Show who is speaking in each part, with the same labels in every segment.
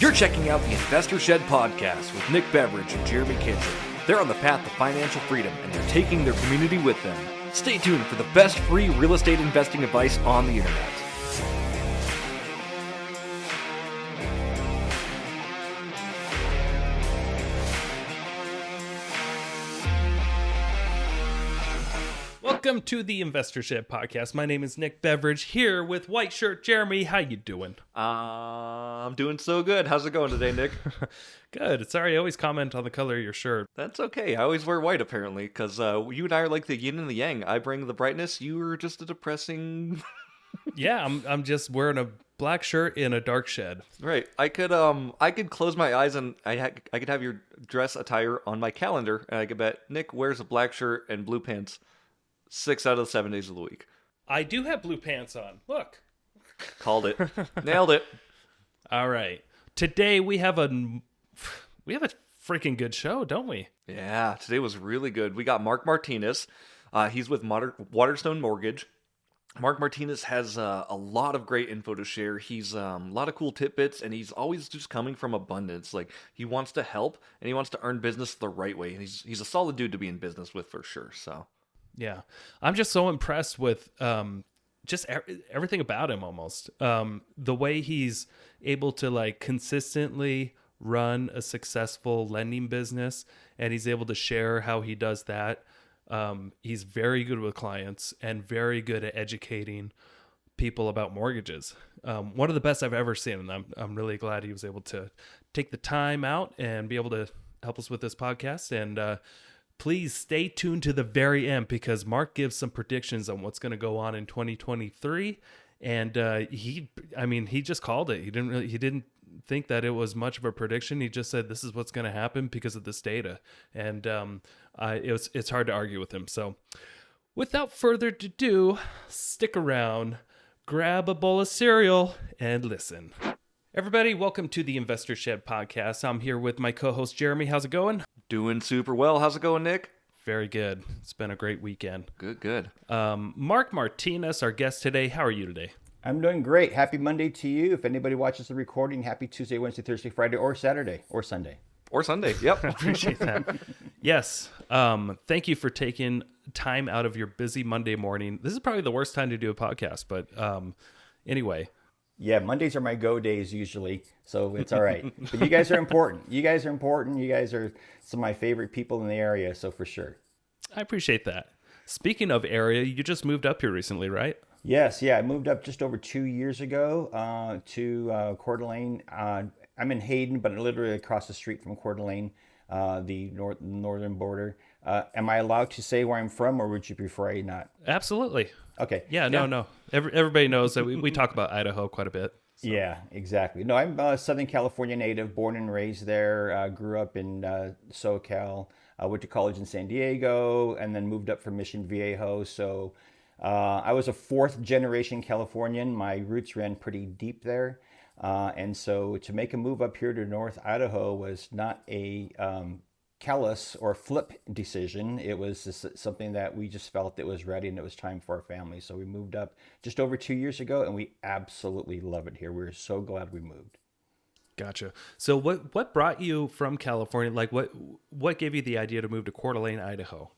Speaker 1: You're checking out the Investor Shed podcast with Nick Beveridge and Jeremy Kitchen. They're on the path to financial freedom and they're taking their community with them. Stay tuned for the best free real estate investing advice on the internet.
Speaker 2: Welcome to the Investor Shed podcast. My name is Nick Beveridge here with white shirt Jeremy. How you doing?
Speaker 1: I'm doing so good. How's it going today, Nick?
Speaker 2: Good. Sorry, I always comment on the color of your shirt.
Speaker 1: That's okay. I always wear white apparently because you and I are like the yin and the yang. I bring the brightness. You are just a depressing.
Speaker 2: Yeah, I'm just wearing a black shirt in a dark shed.
Speaker 1: Right. I could close my eyes and I could have your dress attire on my calendar and I could bet Nick wears a black shirt and blue pants 6 out of the 7 days of the week.
Speaker 2: I do have blue pants on. Look.
Speaker 1: Called it. Nailed it.
Speaker 2: All right. Today we have a freaking good show, don't we?
Speaker 1: Yeah, today was really good. We got Mark Martinez. He's with Waterstone Mortgage. Mark Martinez has a lot of great info to share. He's a lot of cool tidbits, and he's always just coming from abundance. Like, he wants to help, and he wants to earn business the right way. And he's a solid dude to be in business with for sure, so...
Speaker 2: Yeah, I'm just so impressed with just everything about him almost. The way he's able to like consistently run a successful lending business and he's able to share how he does that. He's very good with clients and very good at educating people about mortgages. One of the best I've ever seen. And I'm really glad he was able to take the time out and be able to help us with this podcast. And please stay tuned to the very end because Mark gives some predictions on what's going to go on in 2023, and he just called it. He didn't think that it was much of a prediction. He just said this is what's going to happen because of this data, and it's hard to argue with him. So, without further ado, stick around, grab a bowl of cereal, and listen. Everybody, welcome to the Investor Shed podcast. I'm here with my co-host Jeremy. How's it going?
Speaker 1: Doing super well. How's it going, Nick?
Speaker 2: Very good. It's been a great weekend.
Speaker 1: Good.
Speaker 2: Mark Martinez, our guest today. How are you today?
Speaker 3: I'm doing great. Happy Monday to you. If anybody watches the recording, happy Tuesday, Wednesday, Thursday, Friday, or Saturday, or Sunday.
Speaker 1: Or Sunday, yep.
Speaker 2: I appreciate that. Yes. Thank you for taking time out of your busy Monday morning. This is probably the worst time to do a podcast, but anyway.
Speaker 3: Yeah, Mondays are my go days usually, so it's all right. But you guys are important. You guys are some of my favorite people in the area, so for sure. I
Speaker 2: appreciate that. Speaking of area, you just moved up here recently, right?
Speaker 3: Yes, yeah. I moved up just over 2 years ago to Coeur d'Alene. I'm in Hayden, but literally across the street from Coeur d'Alene, the northern border. Am I allowed to say where I'm from, or would you prefer I not?
Speaker 2: Absolutely.
Speaker 3: Okay.
Speaker 2: Yeah, no. Everybody knows that we talk about Idaho quite a bit. So.
Speaker 3: Yeah, exactly. No, I'm a Southern California native, born and raised there. Grew up in SoCal. Went to college in San Diego, and then moved up from Mission Viejo. So I was a fourth generation Californian. My roots ran pretty deep there. And so to make a move up here to North Idaho was not a callous or flip decision. It was just something that we just felt that was ready and it was time for our family. So we moved up just over 2 years ago and we absolutely love it here. We're so glad we moved.
Speaker 2: Gotcha. So what brought you from California? Like what gave you the idea to move to Coeur d'Alene, Idaho?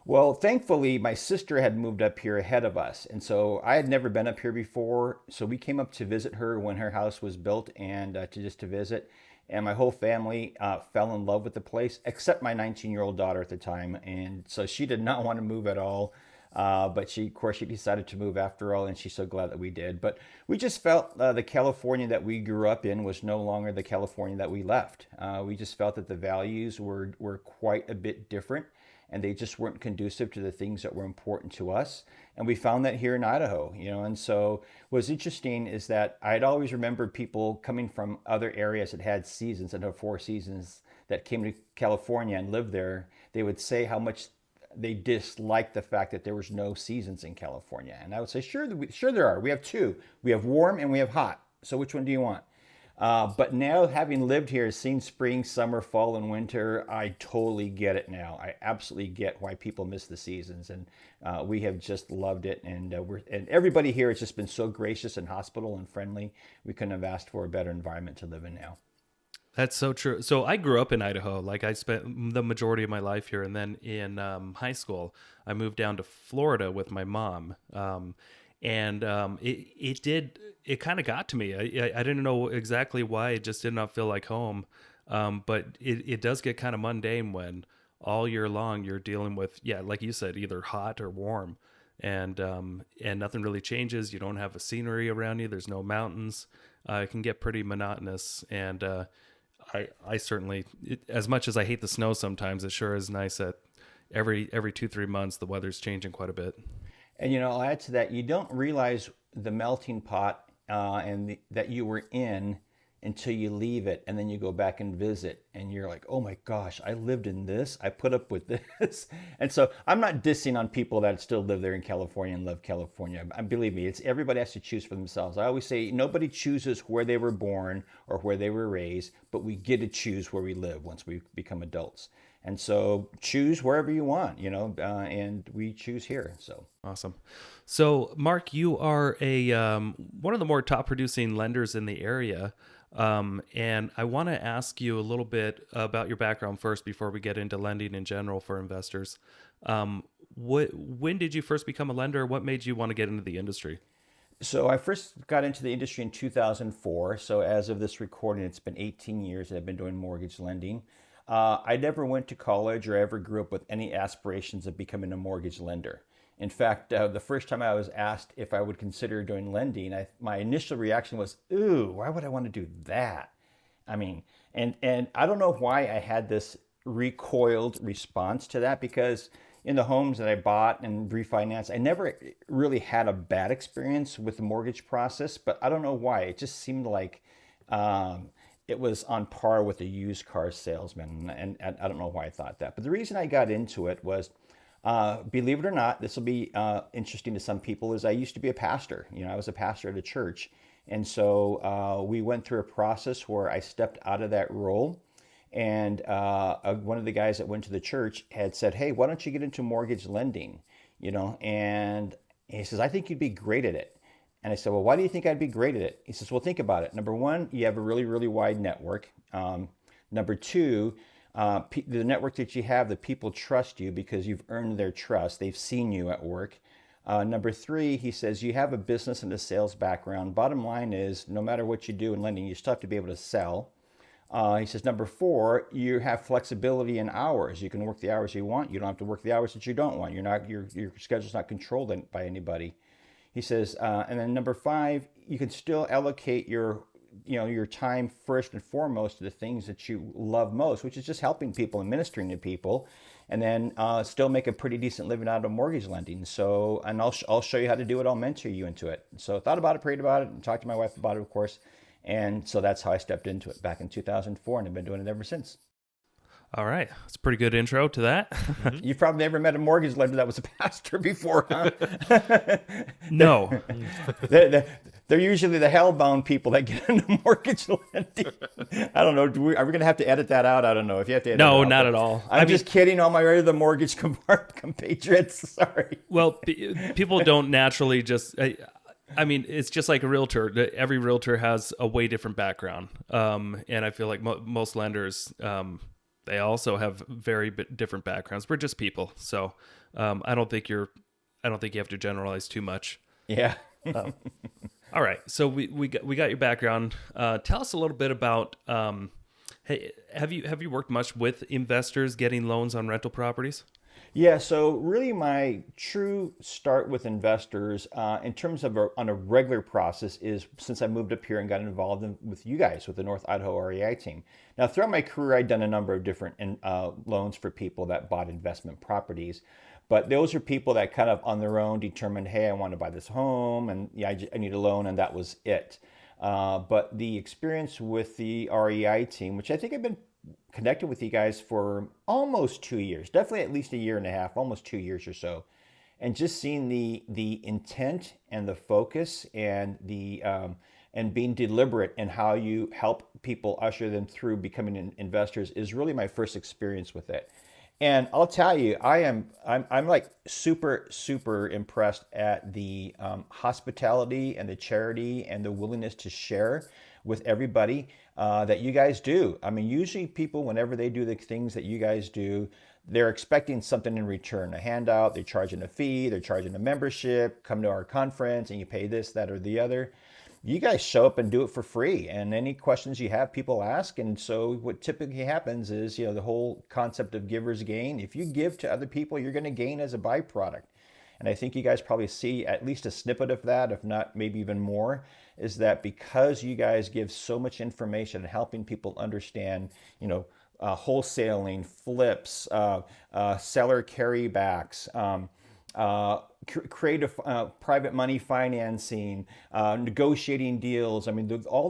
Speaker 3: Well, thankfully, my sister had moved up here ahead of us. And so I had never been up here before. So we came up to visit her when her house was built and to visit. And my whole family fell in love with the place, except my 19-year-old daughter at the time. And so she did not want to move at all. But she decided to move after all, and she's so glad that we did. But we just felt the California that we grew up in was no longer the California that we left. We just felt that the values were quite a bit different, and they just weren't conducive to the things that were important to us. And we found that here in Idaho, and so what's interesting is that I'd always remembered people coming from other areas that had seasons, and had 4 seasons, that came to California and lived there. They would say how much they disliked the fact that there was no seasons in California. And I would say, sure there are. We have 2. We have warm and we have hot. So which one do you want? But now, having lived here, seen spring, summer, fall, and winter, I totally get it now. I absolutely get why people miss the seasons, and we have just loved it. And everybody here has just been so gracious and hospitable and friendly. We couldn't have asked for a better environment to live in now.
Speaker 2: That's so true. So I grew up in Idaho. Like I spent the majority of my life here, and then in high school, I moved down to Florida with my mom. It kind of got to me. I didn't know exactly why. It just did not feel like home. But it does get kind of mundane when all year long you're dealing with, yeah, like you said, either hot or warm, and nothing really changes. You don't have a scenery around you. There's no mountains. It can get pretty monotonous, and I certainly, as much as I hate the snow sometimes, it sure is nice that every 2-3 months the weather's changing quite a bit.
Speaker 3: And I'll add to that, you don't realize the melting pot that you were in until you leave it, and then you go back and visit, and you're like, oh my gosh, I lived in this, I put up with this. And so I'm not dissing on people that still live there in California and love California. Believe me, it's everybody has to choose for themselves. I always say nobody chooses where they were born or where they were raised, but we get to choose where we live once we become adults. And so choose wherever you want, and we choose here. So
Speaker 2: Awesome. So Mark, you are a one of the more top producing lenders in the area. And I want to ask you a little bit about your background first before we get into lending in general for investors. When did you first become a lender? What made you want to get into the industry?
Speaker 3: So I first got into the industry in 2004. So as of this recording, it's been 18 years that I've been doing mortgage lending. I never went to college or ever grew up with any aspirations of becoming a mortgage lender. In fact, the first time I was asked if I would consider doing lending, my initial reaction was, ooh, why would I want to do that? I mean, and I don't know why I had this recoiled response to that, because in the homes that I bought and refinanced, I never really had a bad experience with the mortgage process, but I don't know why. It just seemed like it was on par with a used car salesman, and I don't know why I thought that. But the reason I got into it was, believe it or not, this will be interesting to some people, is I used to be a pastor. I was a pastor at a church. And so we went through a process where I stepped out of that role. And one of the guys that went to the church had said, hey, why don't you get into mortgage lending? And he says, I think you'd be great at it. And I said, well, why do you think I'd be great at it? He says, well, think about it. Number one, you have a really, really wide network. Number two, the network that you have, the people trust you because you've earned their trust. They've seen you at work. Number three, he says, you have a business and a sales background. Bottom line is, no matter what you do in lending, you still have to be able to sell. He says, number four, you have flexibility in hours. You can work the hours you want. You don't have to work the hours that you don't want. Your schedule's not controlled by anybody. He says, and then number five, you can still allocate your time first and foremost to the things that you love most, which is just helping people and ministering to people, and then still make a pretty decent living out of mortgage lending. So, and I'll show you how to do it. I'll mentor you into it. So I thought about it, prayed about it, and talked to my wife about it, of course. And so that's how I stepped into it back in 2004, and I've been doing it ever since.
Speaker 2: All right. That's a pretty good intro to that.
Speaker 3: You've probably never met a mortgage lender that was a pastor before, huh?
Speaker 2: No.
Speaker 3: They're usually the hellbound people that get into mortgage lending. I don't know. Are we going to have to edit that out? I don't know. If you have to edit
Speaker 2: No,
Speaker 3: it out,
Speaker 2: not at all.
Speaker 3: I'm just kidding. All my other mortgage compatriots. Sorry.
Speaker 2: Well, people don't naturally just... I mean, it's just like a realtor. Every realtor has a way different background. And I feel like most lenders... they also have very different backgrounds. We're just people, so I don't think you have to generalize too much.
Speaker 3: Yeah.
Speaker 2: All right. So we got your background. Tell us a little bit about. Hey, have you worked much with investors getting loans on rental properties?
Speaker 3: Yeah, so really my true start with investors in terms of on a regular process is since I moved up here and got involved with you guys, with the North Idaho REI team. Now, throughout my career, I'd done a number of different loans for people that bought investment properties. But those are people that kind of on their own determined, hey, I want to buy this home, and yeah, I need a loan, and that was it. But the experience with the REI team, which I think I've been connected with you guys for almost 2 years, definitely at least a year and a half, almost 2 years or so, and just seeing the intent and the focus and and being deliberate in how you help people usher them through becoming investors is really my first experience with it. And I'll tell you, I'm like super impressed at the hospitality and the charity and the willingness to share with everybody that you guys do. I mean, usually people, whenever they do the things that you guys do, they're expecting something in return, a handout, they're charging a fee, they're charging a membership, come to our conference and you pay this, that, or the other. You guys show up and do it for free, and any questions you have, people ask. And so what typically happens is, the whole concept of givers gain. If you give to other people, you're going to gain as a byproduct. And I think you guys probably see at least a snippet of that, if not maybe even more, is that because you guys give so much information and helping people understand, wholesaling, flips, seller carrybacks, creative private money financing, negotiating deals. I mean, all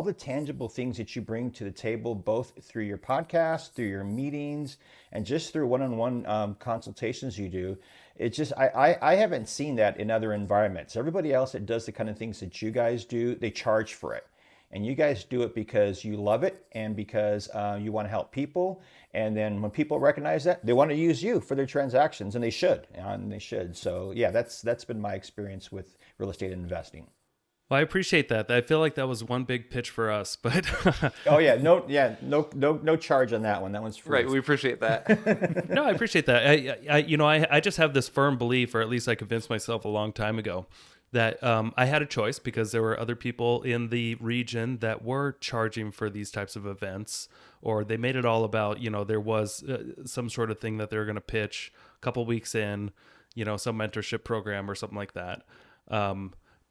Speaker 3: the tangible things that you bring to the table, both through your podcast, through your meetings, and just through one-on-one consultations you do. It's just I haven't seen that in other environments. Everybody else that does the kind of things that you guys do, they charge for it. And you guys do it because you love it and because you want to help people. And then when people recognize that, they want to use you for their transactions, and they should. So yeah, that's been my experience with real estate investing.
Speaker 2: Well, I appreciate that. I feel like that was one big pitch for us, but
Speaker 3: oh yeah, no charge on that one. That one's free.
Speaker 1: Right, we appreciate that.
Speaker 2: No, I appreciate that. I just have this firm belief, or at least I convinced myself a long time ago, that I had a choice because there were other people in the region that were charging for these types of events, or they made it all about, there was some sort of thing that they were going to pitch a couple weeks in, some mentorship program or something like that.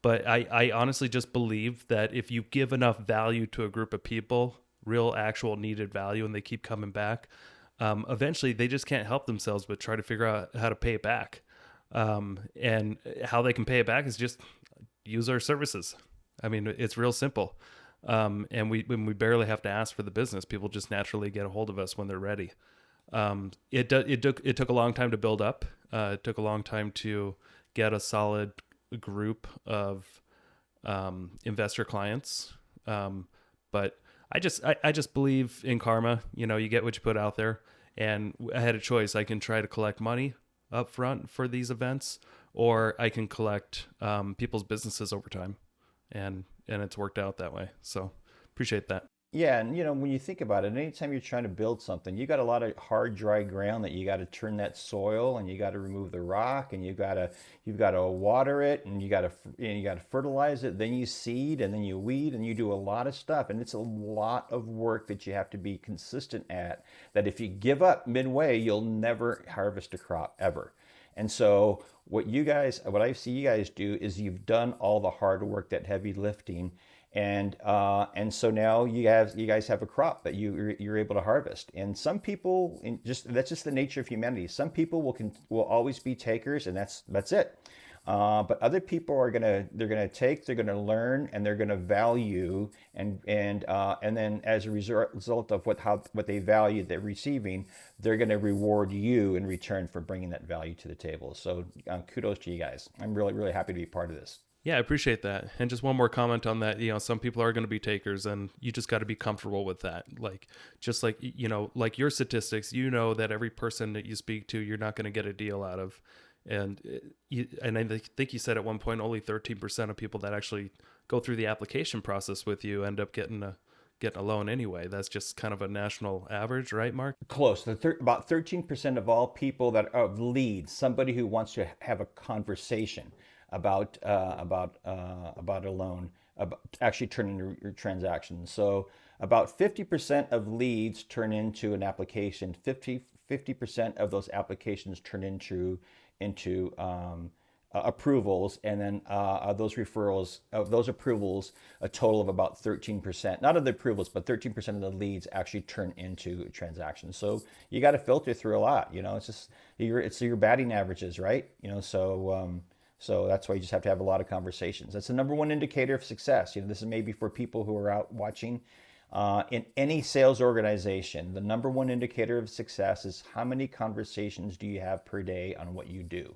Speaker 2: But I honestly just believe that if you give enough value to a group of people, real actual needed value, and they keep coming back, eventually they just can't help themselves but try to figure out how to pay it back. And how they can pay it back is just use our services. I mean, it's real simple. And we barely have to ask for the business. People just naturally get a hold of us when they're ready. It took a long time to build up. It took a long time to get a solid group of investor clients. But I just believe in karma. You get what you put out there. And I had a choice. I can try to collect money up front for these events, or I can collect people's businesses over time, and it's worked out that way. So appreciate that.
Speaker 3: Yeah, and when you think about it, anytime you're trying to build something, you got a lot of hard, dry ground that you got to turn that soil, and you got to remove the rock, and you've got to water it, and you got to fertilize it. Then you seed, and then you weed, and you do a lot of stuff, and it's a lot of work that you have to be consistent at. That if you give up midway, you'll never harvest a crop ever. And so what I see you guys do is you've done all the hard work, that heavy lifting. And so now you guys have a crop that you're able to harvest. And some people, that's just the nature of humanity. Some people will always be takers, and that's it. But other people they're gonna take, they're gonna learn, and they're gonna value, and then as a result of what they value they're receiving, they're gonna reward you in return for bringing that value to the table. So kudos to you guys. I'm really, really happy to be part of this.
Speaker 2: Yeah, I appreciate that. And just one more comment on that. Some people are going to be takers, and you just got to be comfortable with that. Like your statistics, that every person that you speak to, you're not going to get a deal out of. And I think you said at one point only 13% of people that actually go through the application process with you end up getting a loan anyway. That's just kind of a national average, right, Mark?
Speaker 3: Close. About 13% of all people that are leads, somebody who wants to have a conversation about a loan, actually turn into transactions. So about 50% of leads turn into an application. 50% of those applications turn into approvals, and then those referrals, of those approvals, a total of about 13%. Not of the approvals, but 13% of the leads actually turn into transactions. So you got to filter through a lot. It's just it's your batting averages, right? So that's why you just have to have a lot of conversations. That's the number one indicator of success. This is maybe for people who are out watching. In any sales organization, the number one indicator of success is how many conversations do you have per day on what you do.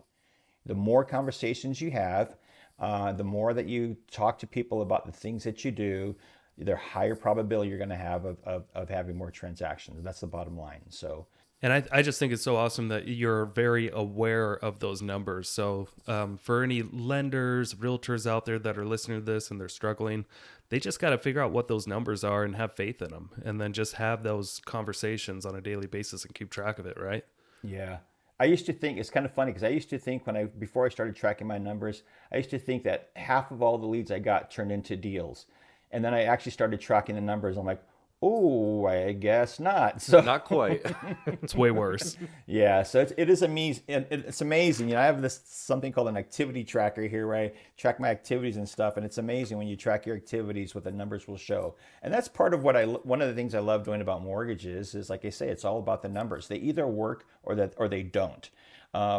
Speaker 3: The more conversations you have, the more that you talk to people about the things that you do, the higher probability you're going to have of having more transactions. That's the bottom line. So
Speaker 2: And I just think it's so awesome that you're very aware of those numbers. So for any lenders, realtors out there that are listening to this and they're struggling, they just got to figure out what those numbers are and have faith in them, and then just have those conversations on a daily basis and keep track of it, right?
Speaker 3: Yeah. I used to think it's kind of funny because I used to think before I started tracking my numbers, I used to think that half of all the leads I got turned into deals. And then I actually started tracking the numbers. I'm like, oh, I guess not. So
Speaker 1: Not quite.
Speaker 2: It's way worse.
Speaker 3: yeah, so it is amazing. It's amazing. You know, I have this something called an activity tracker here where I track my activities and stuff, and it's amazing when you track your activities, what the numbers will show. And that's part of one of the things I love doing about mortgages is, like I say, it's all about the numbers. They either work or they don't.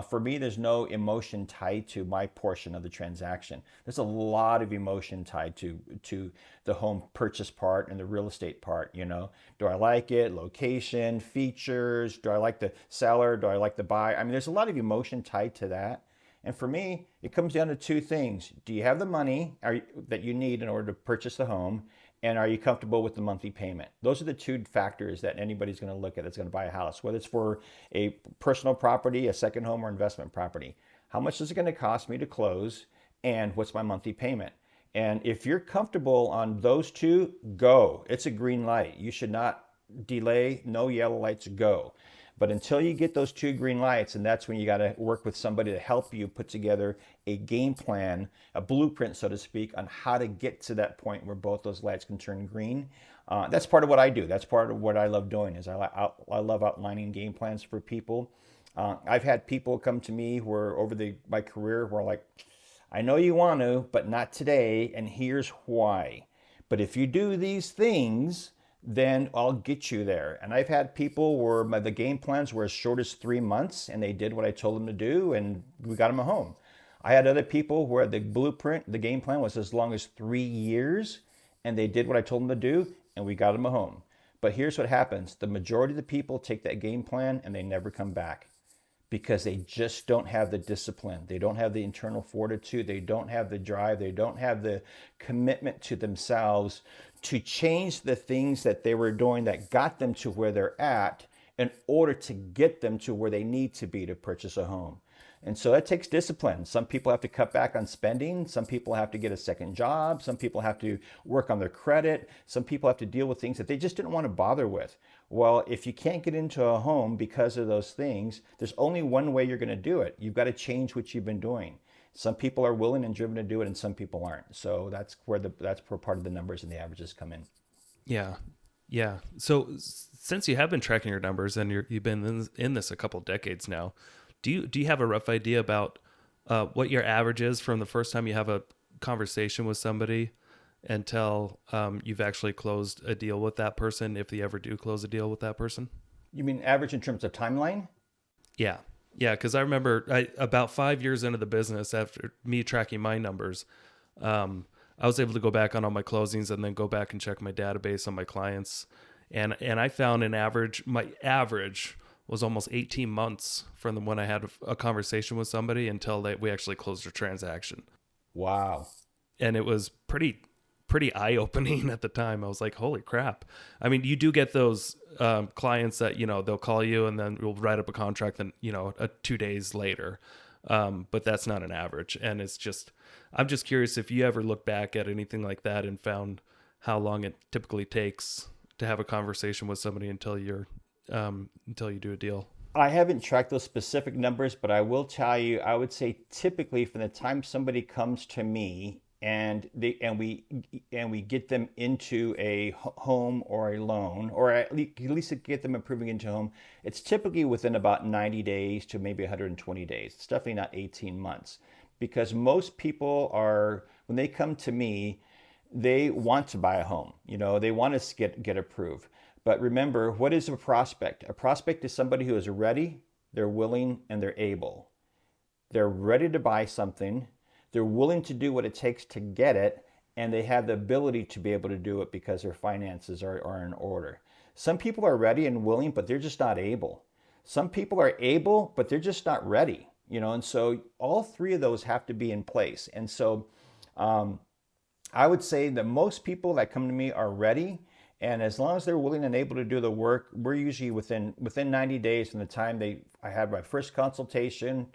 Speaker 3: For me, there's no emotion tied to my portion of the transaction. There's a lot of emotion tied to the home purchase part and the real estate part. You know, do I like it? Location, features. Do I like the seller? Do I like the buyer? I mean, there's a lot of emotion tied to that. And for me, it comes down to two things. Do you have the money that you need in order to purchase the home? And are you comfortable with the monthly payment? Those are the two factors that anybody's going to look at that's going to buy a house, whether it's for a personal property, a second home, or investment property. How much is it going to cost me to close? And what's my monthly payment? And if you're comfortable on those two, go. It's a green light. You should not delay. No yellow lights, go. But until you get those two green lights, and that's when you got to work with somebody to help you put together a game plan, a blueprint, so to speak, on how to get to that point where both those lights can turn green. That's part of what I do. That's part of what I love doing is I love outlining game plans for people. I've had people come to me where over my career who are like, I know you want to, but not today, and here's why. But if you do these things, then I'll get you there. And I've had people where the game plans were as short as 3 months and they did what I told them to do and we got them a home. I had other people where the blueprint, the game plan was as long as 3 years and they did what I told them to do and we got them a home. But here's what happens. The majority of the people take that game plan and they never come back because they just don't have the discipline. They don't have the internal fortitude. They don't have the drive. They don't have the commitment to themselves to change the things that they were doing that got them to where they're at in order to get them to where they need to be to purchase a home. And so that takes discipline. Some people have to cut back on spending. Some people have to get a second job. Some people have to work on their credit. Some people have to deal with things that they just didn't want to bother with. Well, if you can't get into a home because of those things, there's only one way you're going to do it. You've got to change what you've been doing. Some people are willing and driven to do it and some people aren't. So that's where part of the numbers and the averages come in.
Speaker 2: Yeah. Yeah. So since you have been tracking your numbers and you've been in this a couple of decades now, do you have a rough idea about what your average is from the first time you have a conversation with somebody until you've actually closed a deal with that person, if you ever do close a deal with that person?
Speaker 3: You mean average in terms of timeline?
Speaker 2: Yeah. Yeah, because I remember about 5 years into the business, after me tracking my numbers, I was able to go back on all my closings and then go back and check my database on my clients. And I found my average was almost 18 months from when I had a conversation with somebody until we actually closed a transaction.
Speaker 3: Wow.
Speaker 2: And it was pretty eye-opening at the time. I was like, holy crap. I mean, you do get those clients that, they'll call you and then we'll write up a contract and, 2 days later. But that's not an average. And I'm just curious if you ever look back at anything like that and found how long it typically takes to have a conversation with somebody until you do a deal.
Speaker 3: I haven't tracked those specific numbers, but I will tell you, I would say typically from the time somebody comes to me and we get them into a home or a loan, or at least get them approving into a home, it's typically within about 90 days to maybe 120 days. It's definitely not 18 months because most people when they come to me, they want to buy a home. They want to get approved. But remember, what is a prospect? A prospect is somebody who is ready, they're willing, and they're able. They're ready to buy something. They're willing to do what it takes to get it, and they have the ability to be able to do it because their finances are in order. Some people are ready and willing, but they're just not able. Some people are able, but they're just not ready. And so all three of those have to be in place. And so I would say that most people that come to me are ready, And as long as they're willing and able to do the work, we're usually within 90 days from the time I had my first consultation,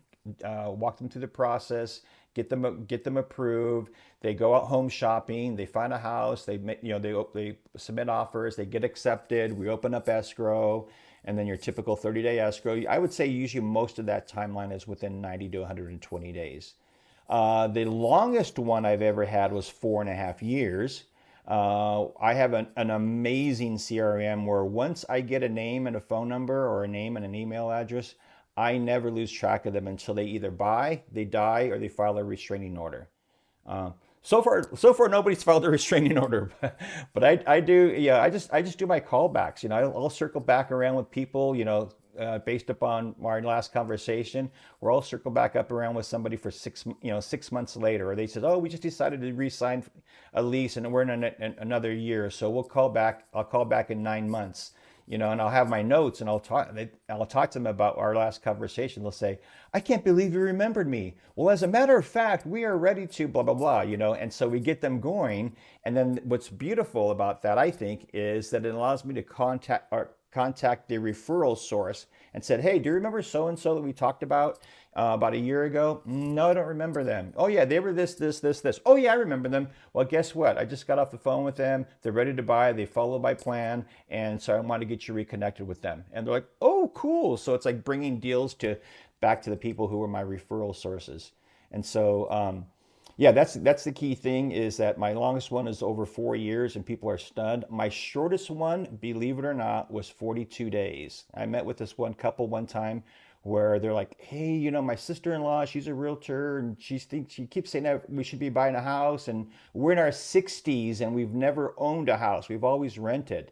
Speaker 3: walk them through the process, get them approved. They go out home shopping. They find a house. They submit offers. They get accepted. We open up escrow, and then your typical 30-day escrow. I would say usually most of that timeline is within 90 to 120 days. The longest one I've ever had was 4.5 years. I have an amazing CRM where once I get a name and a phone number, or a name and an email address, I never lose track of them until they either buy, they die, or they file a restraining order. So far, nobody's filed a restraining order, but I do. Yeah, I just do my callbacks. I'll circle back around with people. Based upon our last conversation, or I'll circle back up around with somebody for 6 months later, or they said, "Oh, we just decided to re-sign a lease, and we're in another year, so we'll call back. I'll call back in 9 months." And I'll have my notes, and I'll talk to them about our last conversation. They'll say, "I can't believe you remembered me." Well, as a matter of fact, we are ready to blah, blah, blah, and so we get them going. And then what's beautiful about that, I think, is that it allows me to contact the referral source and said, "Hey, do you remember so-and-so that we talked about a year ago?" "No, I don't remember them." "Oh yeah, they were this. "Oh yeah, I remember them." "Well, guess what? I just got off the phone with them. They're ready to buy. They follow my plan. And so I want to get you reconnected with them." And they're like, "Oh, cool." So it's like bringing deals back to the people who were my referral sources. And so, yeah, that's the key thing, is that my longest one is over 4 years and people are stunned. My shortest one, believe it or not, was 42 days. I met with this one couple one time where they're like, "Hey, my sister-in-law, she's a realtor, and she keeps saying that we should be buying a house, and we're in our 60s and we've never owned a house. We've always rented."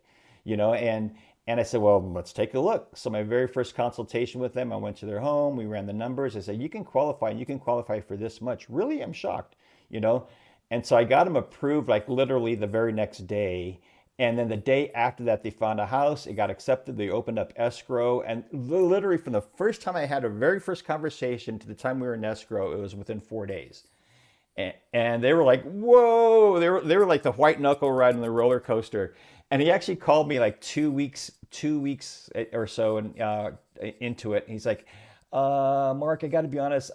Speaker 3: And I said, "Well, let's take a look." So my very first consultation with them, I went to their home, we ran the numbers. I said, "You can qualify for this much." "Really?" I'm shocked, you know? And so I got them approved like literally the very next day. And then the day after that, they found a house, it got accepted, they opened up escrow. And literally from the first time I had a very first conversation to the time we were in escrow, it was within 4 days. And they were like, "Whoa!" They were like the white knuckle ride on the roller coaster. And he actually called me like 2 weeks or so into it. And he's like, "Mark, I got to be honest.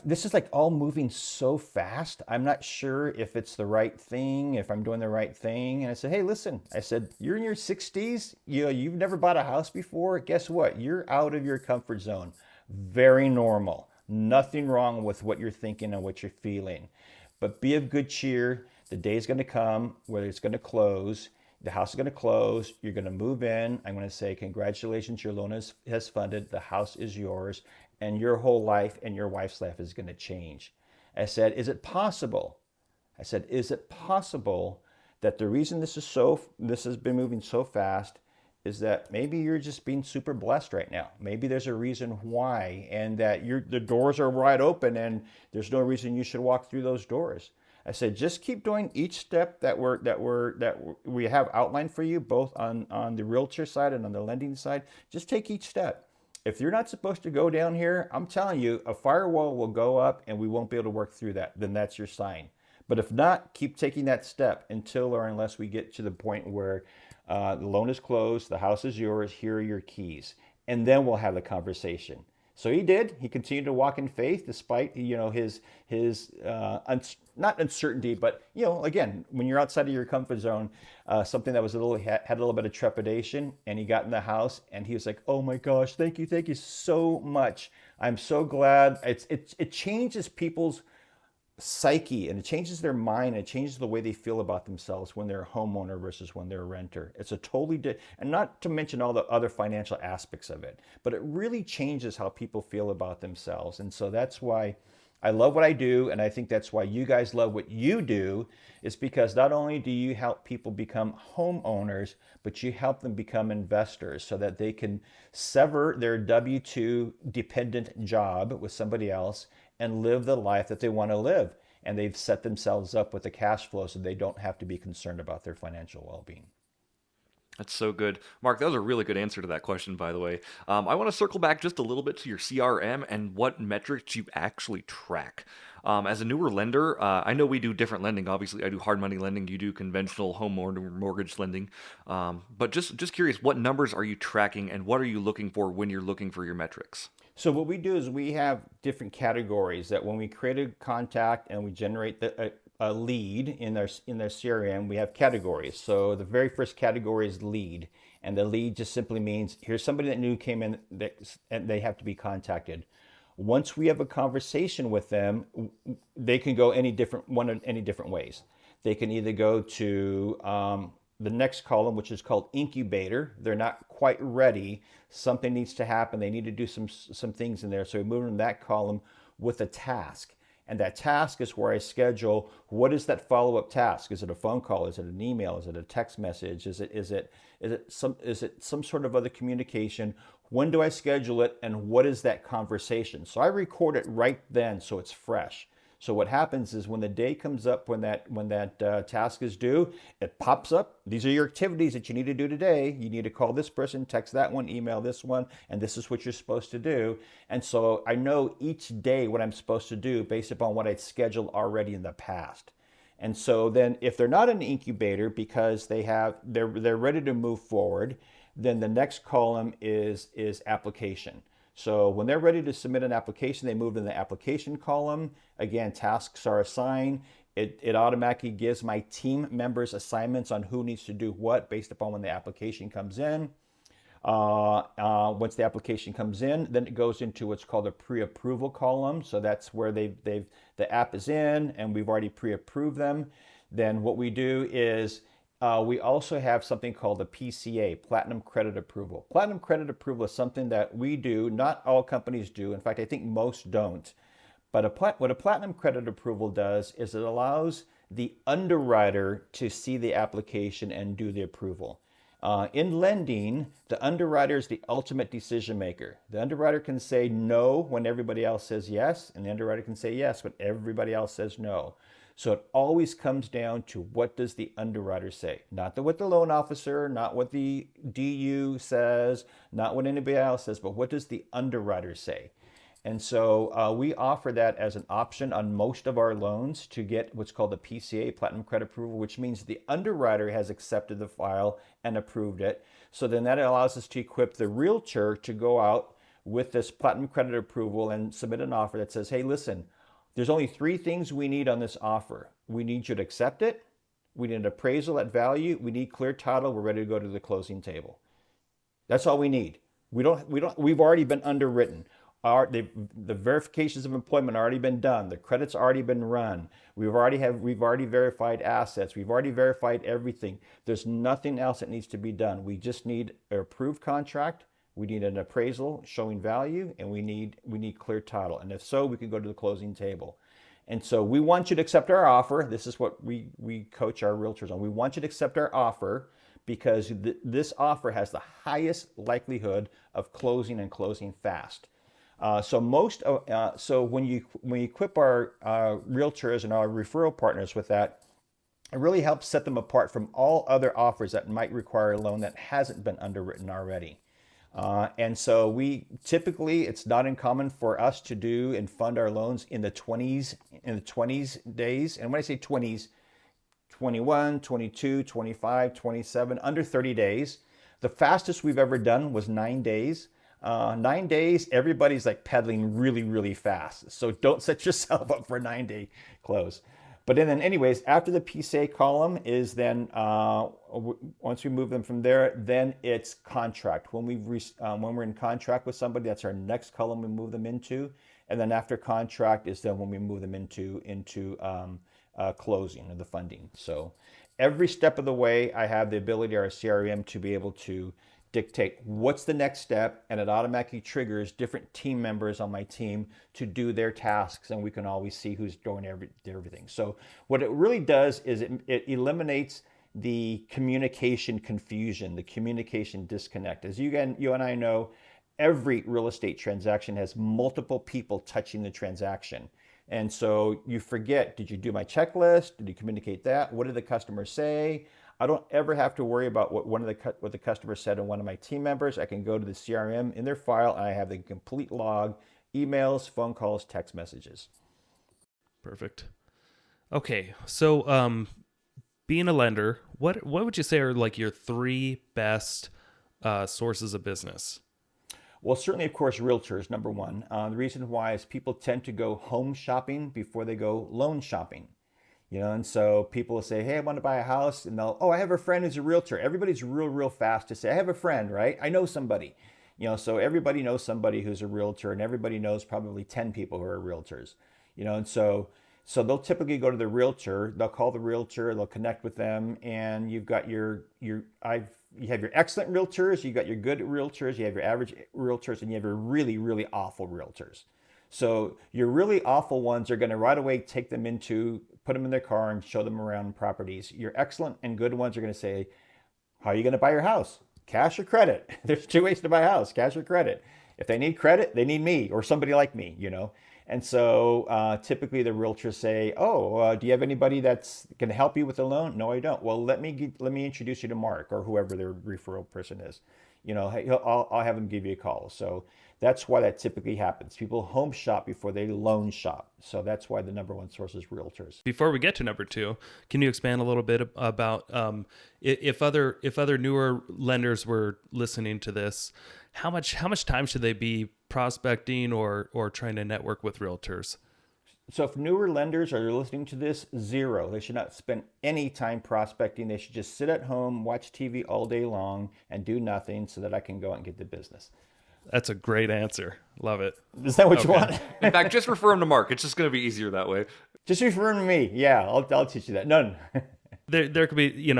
Speaker 3: This is like all moving so fast. I'm not sure if it's the right thing, if I'm doing the right thing." And I said, "Hey, listen," I said, "you're in your 60s. You've never bought a house before. Guess what? You're out of your comfort zone. Very normal. Nothing wrong with what you're thinking and what you're feeling. But be of good cheer. The day's going to come where it's going to close. The house is going to close. You're going to move in. I'm going to say, congratulations, your loan has funded. The house is yours. And your whole life and your wife's life is going to change." I said, "Is it possible?" I said, "Is it possible that the reason this has been moving so fast is that maybe you're just being super blessed right now? Maybe there's a reason why, and that the doors are wide open and there's no reason you should walk through those doors." I said, "Just keep doing each step that we have outlined for you, both on the realtor side and on the lending side. Just take each step. If you're not supposed to go down here, I'm telling you, a firewall will go up and we won't be able to work through that. Then that's your sign. But if not, keep taking that step until or unless we get to the point where the loan is closed, the house is yours, here are your keys. And then we'll have the conversation." So he did. He continued to walk in faith despite, his not uncertainty, but, again, when you're outside of your comfort zone, something that was had a little bit of trepidation. And he got in the house and he was like, "Oh my gosh, thank you so much. I'm so glad." It changes people's psyche, and it changes their mind, and it changes the way they feel about themselves when they're a homeowner versus when they're a renter. It's a totally and not to mention all the other financial aspects of it, but it really changes how people feel about themselves. And so that's why I love what I do, and I think that's why you guys love what you do, is because not only do you help people become homeowners, but you help them become investors so that they can sever their W-2 dependent job with somebody else and live the life that they want to live. And they've set themselves up with the cash flow so they don't have to be concerned about their financial well-being.
Speaker 1: That's so good. Mark, that was a really good answer to that question, by the way. I want to circle back just a little bit to your CRM and what metrics you actually track. As a newer lender, I know we do different lending. Obviously, I do hard money lending. You do conventional home mortgage lending. But just curious, what numbers are you tracking and what are you looking for when you're looking for your metrics?
Speaker 3: So what we do is we have different categories that when we create a contact and we generate a lead in their CRM, we have categories. So the very first category is lead, and the lead just simply means here's somebody that new came in and they have to be contacted. Once we have a conversation with them, they can go any different ways. They can either go to the next column, which is called incubator. They're not quite ready. Something needs to happen. They need to do some things in there. So we move them to that column with a task. And that task is where I schedule what is that follow-up task? Is it a phone call? Is it an email? Is it a text message? Is it some sort of other communication? When do I schedule it? And what is that conversation? So I record it right then so it's fresh. So what happens is when the day comes up, when that task is due, it pops up. These are your activities that you need to do today. You need to call this person, text that one, email this one, and this is what you're supposed to do. And so I know each day what I'm supposed to do based upon what I'd scheduled already in the past. And so then if they're not an incubator because they're ready to move forward, then the next column is application. So when they're ready to submit an application, they move in the application column. Again, tasks are assigned. It automatically gives my team members assignments on who needs to do what based upon when the application comes in. Once the application comes in, then it goes into what's called a pre-approval column. So that's where the app is in and we've already pre-approved them. Then what we do is we also have something called a PCA, Platinum Credit Approval. Platinum Credit Approval is something that we do, not all companies do. In fact, I think most don't. But what a Platinum Credit Approval does is it allows the underwriter to see the application and do the approval. In lending, the underwriter is the ultimate decision maker. The underwriter can say no when everybody else says yes, and the underwriter can say yes when everybody else says no. So it always comes down to what does the underwriter say? Not what the loan officer, not what the DU says, not what anybody else says, but what does the underwriter say? And so we offer that as an option on most of our loans to get what's called the PCA, Platinum Credit Approval, which means the underwriter has accepted the file and approved it. So then that allows us to equip the realtor to go out with this Platinum Credit Approval and submit an offer that says, hey, listen, there's only 3 things we need on this offer. We need you to accept it. We need an appraisal at value. We need clear title. We're ready to go to the closing table. That's all we need. We've already been underwritten. The verifications of employment already been done. The credit's already been run. We've already verified assets. We've already verified everything. There's nothing else that needs to be done. We just need an approved contract. We need an appraisal showing value, and we need clear title. And if so, we can go to the closing table. And so we want you to accept our offer. This is what we coach our realtors on. We want you to accept our offer because this offer has the highest likelihood of closing and closing fast. So when you equip our realtors and our referral partners with that, it really helps set them apart from all other offers that might require a loan that hasn't been underwritten already. And so it's not uncommon for us to do and fund our loans in the 20s days. And when I say 20s, 21, 22, 25, 27, under 30 days. The fastest we've ever done was 9 days. 9 days, everybody's like pedaling really, really fast. So don't set yourself up for a 9-day close. But then anyways, after the PCA column is then, once we move them from there, then it's contract. When we're in contract with somebody, that's our next column we move them into. And then after contract is then when we move them into closing or the funding. So every step of the way, I have the ability, our CRM, to be able to dictate what's the next step, and it automatically triggers different team members on my team to do their tasks, and we can always see who's doing everything. So what it really does is it eliminates the communication confusion, the communication disconnect. As you and I know, every real estate transaction has multiple people touching the transaction. And so you forget, did you do my checklist? Did you communicate that? What did the customer say? I don't ever have to worry about what the customer said to one of my team members. I can go to the CRM in their file and I have the complete log, emails, phone calls, text messages.
Speaker 2: Perfect. Okay, so being a lender, what would you say are like your three best sources of business?
Speaker 3: Well, certainly, of course, realtors, number one. The reason why is people tend to go home shopping before they go loan shopping. And so people will say, hey, I want to buy a house. And I have a friend who's a realtor. Everybody's real fast to say, I have a friend, right? I know somebody. So everybody knows somebody who's a realtor, and everybody knows probably 10 people who are realtors. And so they'll typically go to the realtor, they'll call the realtor, they'll connect with them, and you've got you have your excellent realtors, you got your good realtors, you have your average realtors, and you have your really, really awful realtors. So your really awful ones are going to right away put them in their car and show them around properties. Your excellent and good ones are going to say, how are you going to buy your house? Cash or credit? There's two ways to buy a house, cash or credit. If they need credit, they need me or somebody like me, And so typically the realtors say, do you have anybody that's going to help you with the loan? No, I don't. Well, let me introduce you to Mark or whoever their referral person is. Hey, I'll have him give you a call. So that's why that typically happens. People home shop before they loan shop. So that's why the number one source is realtors.
Speaker 2: Before we get to number two, can you expand a little bit about if other newer lenders were listening to this, how much time should they be prospecting or trying to network with realtors?
Speaker 3: So if newer lenders are listening to this, zero. They should not spend any time prospecting. They should just sit at home, watch TV all day long, and do nothing so that I can go out and get the business.
Speaker 2: That's a great answer. Love it.
Speaker 3: Is that what you want?
Speaker 1: In fact, just refer them to Mark. It's just going to be easier that way.
Speaker 3: Just refer them to me. Yeah, I'll teach you that. None.
Speaker 2: There could be,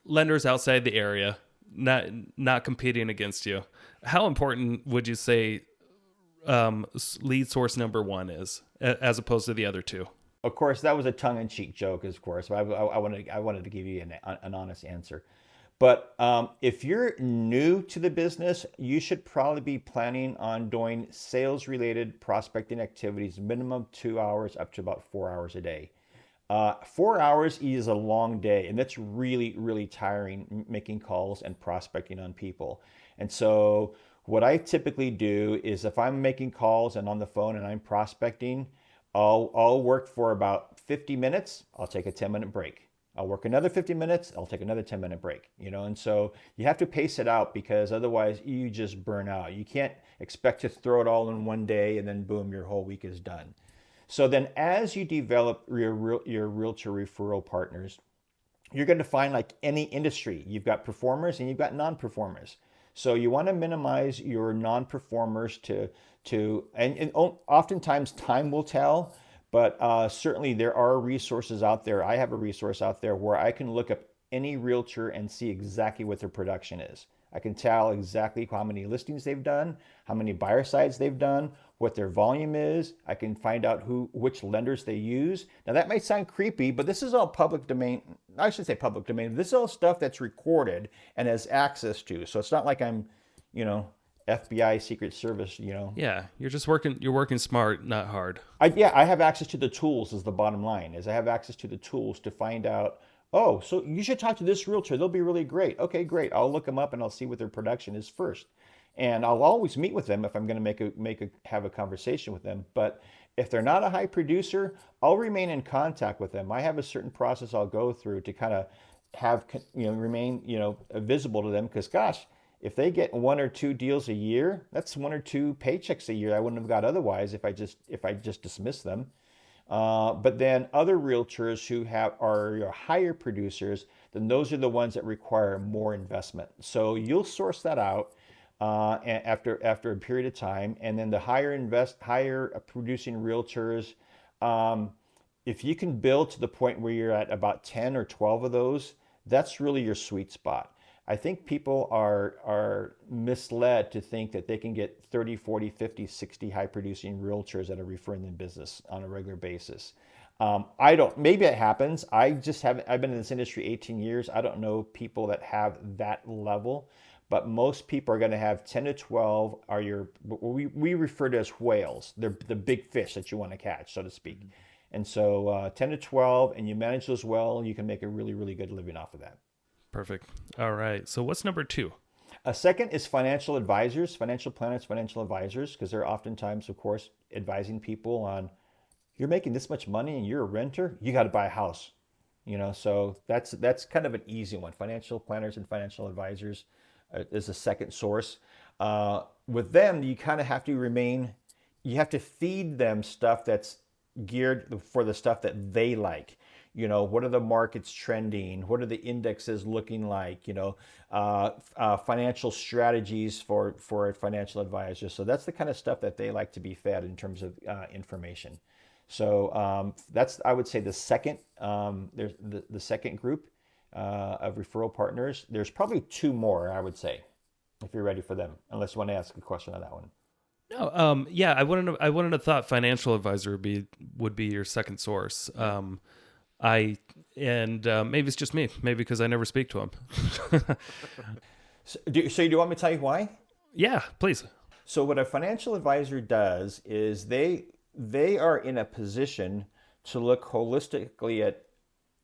Speaker 2: lenders outside the area, not competing against you. How important would you say lead source number one is as opposed to the other two?
Speaker 3: Of course, that was a tongue-in-cheek joke, of course. I wanted to give you an honest answer. But if you're new to the business, you should probably be planning on doing sales-related prospecting activities, minimum 2 hours up to about 4 hours a day. 4 hours is a long day, and that's really, really tiring, making calls and prospecting on people. And so what I typically do is if I'm making calls and on the phone and I'm prospecting, I'll work for about 50 minutes. I'll take a 10-minute break. I'll work another 50 minutes. I'll take another 10-minute break, And so you have to pace it out because otherwise you just burn out. You can't expect to throw it all in one day and then boom, your whole week is done. So then as you develop your realtor referral partners, you're going to find like any industry, you've got performers and you've got non-performers. So you want to minimize your non-performers and oftentimes time will tell, but certainly there are resources out there. I have a resource out there where I can look up any realtor and see exactly what their production is. I can tell exactly how many listings they've done, how many buyer sides they've done, what their volume is. I can find out which lenders they use. Now that might sound creepy, but this is all public domain. I should say public domain. This is all stuff that's recorded and has access to. So it's not like I'm, FBI Secret Service,
Speaker 2: Yeah, you're working smart, not hard.
Speaker 3: I have access to the tools is the bottom line, is I have access to the tools to find out, so you should talk to this realtor. They'll be really great. Okay, great. I'll look them up and I'll see what their production is first. And I'll always meet with them if I'm going to have a conversation with them. But if they're not a high producer, I'll remain in contact with them. I have a certain process I'll go through to kind of remain visible to them. Because gosh, if they get 1 or 2 deals a year, that's 1 or 2 paychecks a year I wouldn't have got otherwise if I just dismissed them. But then other realtors who are your higher producers, then those are the ones that require more investment. So you'll source that out after a period of time, and then the higher producing realtors, if you can build to the point where you're at about 10 or 12 of those, that's really your sweet spot. I think people are misled to think that they can get 30, 40, 50, 60 high producing realtors that are referring them business on a regular basis. Maybe it happens. I've been in this industry 18 years. I don't know people that have that level, but most people are going to have 10 to 12 we refer to as whales. They're the big fish that you want to catch, so to speak. And so 10 to 12, and you manage those well, you can make a really, really good living off of that.
Speaker 2: Perfect. All right. So what's number two?
Speaker 3: A second is financial advisors, financial planners, financial advisors, because they're oftentimes, of course, advising people on, you're making this much money and you're a renter, you got to buy a house. So that's kind of an easy one. Financial planners and financial advisors is a second source. With them, you kind of have to you have to feed them stuff that's geared for the stuff that they like. What are the markets trending? What are the indexes looking like? Financial strategies for a financial advisor. So that's the kind of stuff that they like to be fed in terms of information. So that's, I would say, the second. There's the second group of referral partners. There's probably two more, I would say, if you're ready for them. Unless you want to ask a question on that one.
Speaker 2: No, yeah, I wouldn't have thought financial advisor would be your second source. Maybe it's just me, maybe because I never speak to him.
Speaker 3: So do you want me to tell you why?
Speaker 2: Yeah, please.
Speaker 3: So what a financial advisor does is they are in a position to look holistically at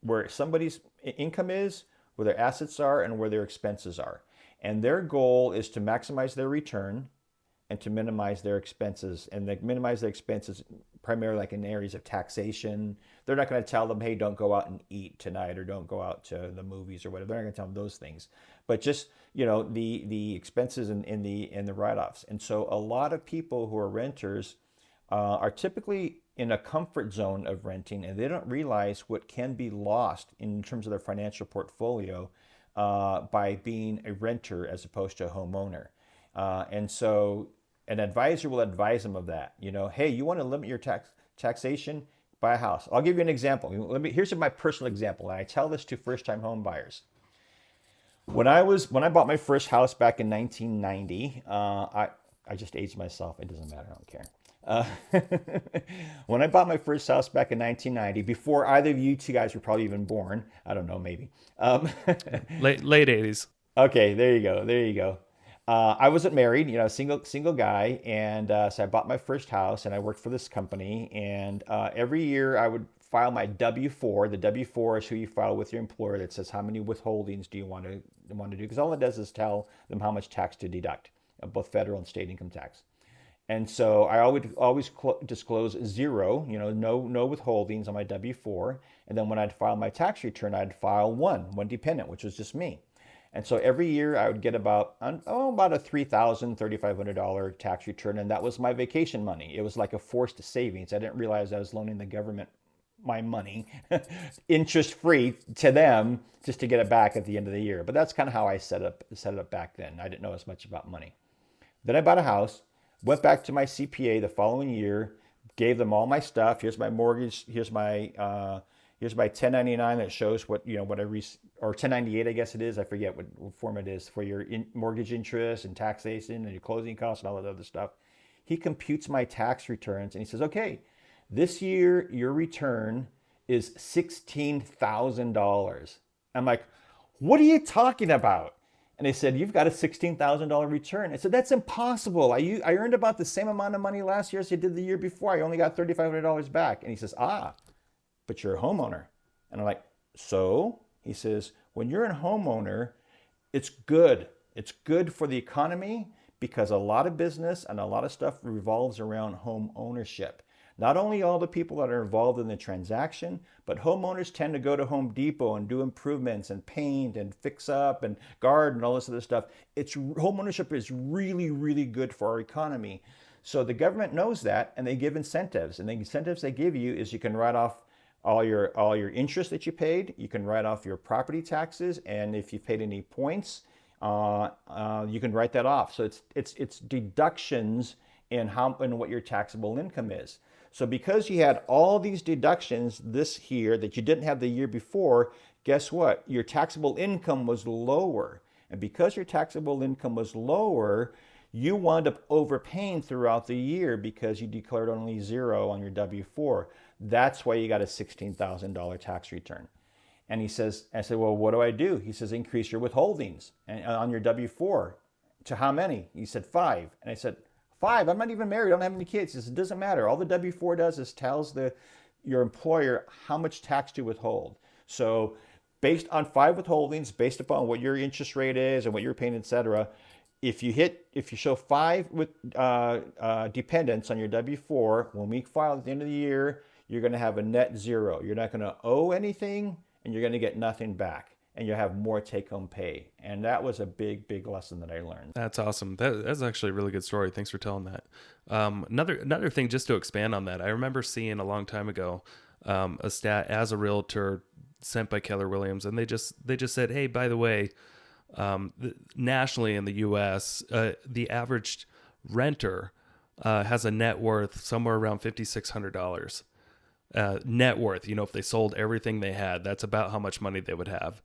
Speaker 3: where somebody's income is, where their assets are, and where their expenses are. And their goal is to maximize their return and to minimize their expenses. And they minimize their expenses primarily like in areas of taxation. They're not going to tell them, hey, don't go out and eat tonight, or don't go out to the movies or whatever. They're not going to tell them those things. But just, the expenses and the write-offs. And so a lot of people who are renters are typically in a comfort zone of renting, and they don't realize what can be lost in terms of their financial portfolio by being a renter as opposed to a homeowner. And so an advisor will advise them of that. Hey, you want to limit your taxation? Buy a house. I'll give you an example. Here's my personal example, and I tell this to first-time home buyers. When I bought my first house back in 1990, I just aged myself. It doesn't matter. I don't care. When I bought my first house back in 1990, before either of you two guys were probably even born, I don't know, maybe.
Speaker 2: Late 80s.
Speaker 3: Okay, there you go. I wasn't married, single guy, and so I bought my first house, and I worked for this company, and every year I would file my W-4. The W-4 is who you file with your employer that says how many withholdings do you want to do, because all it does is tell them how much tax to deduct, both federal and state income tax. And so I always disclose zero, no withholdings on my W-4. And then when I'd file my tax return, I'd file one dependent, which was just me. And so every year I would get about a $3,000, $3,500 tax return. And that was my vacation money. It was like a forced savings. I didn't realize I was loaning the government my money, interest-free to them, just to get it back at the end of the year. But that's kind of how I set it up back then. I didn't know as much about money. Then I bought a house. Went back to my CPA the following year, gave them all my stuff. Here's my mortgage. Here's my 1099 that shows what or 1098, I guess it is. I forget what form it is for your mortgage interest and taxation and your closing costs and all that other stuff. He computes my tax returns and he says, okay, this year your return is $16,000. I'm like, what are you talking about? And they said, you've got a $16,000 return. I said, that's impossible. I earned about the same amount of money last year as I did the year before. I only got $3,500 back. And he says, but you're a homeowner. And I'm like, so? He says, when you're a homeowner, it's good. It's good for the economy because a lot of business and a lot of stuff revolves around home ownership. Not only all the people that are involved in the transaction, but homeowners tend to go to Home Depot and do improvements and paint and fix up and garden and all this other stuff. Homeownership is really, really good for our economy. So the government knows that, and they give incentives. And the incentives they give you is you can write off all your interest that you paid. You can write off your property taxes, and if you paid any points, you can write that off. So it's deductions in what your taxable income is. So because you had all these deductions this year that you didn't have the year before, guess what? Your taxable income was lower. And because your taxable income was lower, you wound up overpaying throughout the year because you declared only zero on your W-4. That's why you got a $16,000 tax return. And I said, well, what do? He says, increase your withholdings on your W-4. To how many? He said, 5. And I said, 5? I'm not even married. I don't have any kids. He says, it doesn't matter. All the W-4 does is tells your employer how much tax to withhold. So based on 5 withholdings, based upon what your interest rate is and what you're paying, etc. If you show 5 with dependents on your W-4, when we file at the end of the year, you're going to have a net zero. You're not going to owe anything, and you're going to get nothing back, and you'll have more take-home pay. And that was a big, big lesson that I learned.
Speaker 2: That's awesome. That's actually a really good story. Thanks for telling that. Another thing, just to expand on that, I remember seeing a long time ago a stat as a realtor sent by Keller Williams, and they just said, hey, by the way, nationally in the U.S., the average renter has a net worth somewhere around $5,600. Net worth, if they sold everything they had, that's about how much money they would have.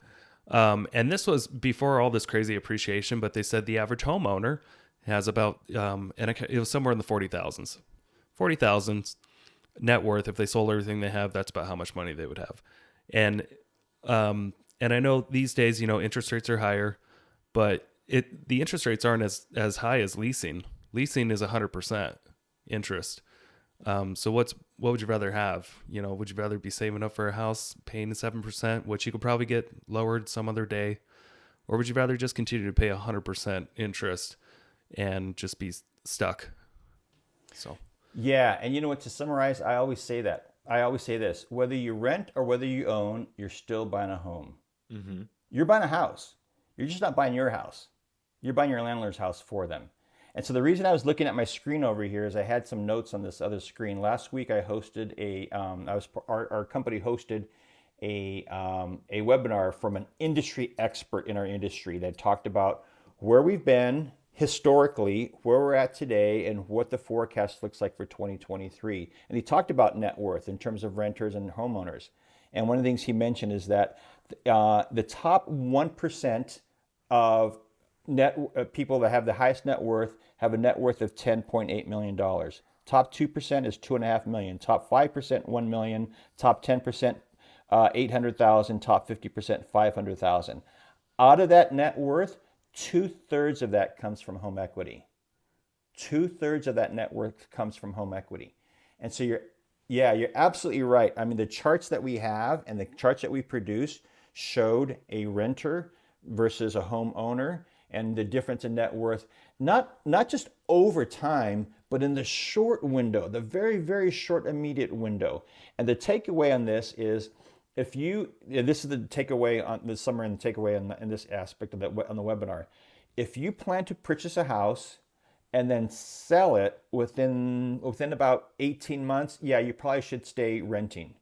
Speaker 2: And this was before all this crazy appreciation, but they said the average homeowner has about, and it was somewhere in the 40,000 net worth. If they sold everything they have, that's about how much money they would have. And I know these days, interest rates are higher, but the interest rates aren't as high as leasing. Leasing is 100% interest. So what would you rather have? Would you rather be saving up for a house, paying 7%, which you could probably get lowered some other day, or would you rather just continue to pay 100% interest and just be stuck? So.
Speaker 3: Yeah, and you know what? To summarize, I always say this: whether you rent or whether you own, you're still buying a home.
Speaker 1: Mm-hmm.
Speaker 3: You're buying a house. You're just not buying your house. You're buying your landlord's house for them. And so the reason I was looking at my screen over here is I had some notes on this other screen. Last week I hosted our company hosted a webinar from an industry expert in our industry that talked about where we've been historically, where we're at today, and what the forecast looks like for 2023. And he talked about net worth in terms of renters and homeowners. And one of the things he mentioned is that the top 1% of people that have the highest net worth have a net worth of $10.8 million. Top 2% is $2.5 million. Top 5%, $1 million. Top 10%, $800,000. Top 50%, $500,000. Out of that net worth, 2/3 of that comes from home equity. 2/3 of that net worth comes from home equity. And so you're absolutely right. I mean, the charts that we have and the charts that we produce showed a renter versus a homeowner and the difference in net worth, not just over time, but in the short window, the very, very short immediate window. And the takeaway on this is, this is the takeaway on the summary and the takeaway in this aspect of on the webinar. If you plan to purchase a house and then sell it within about 18 months, yeah, you probably should stay renting.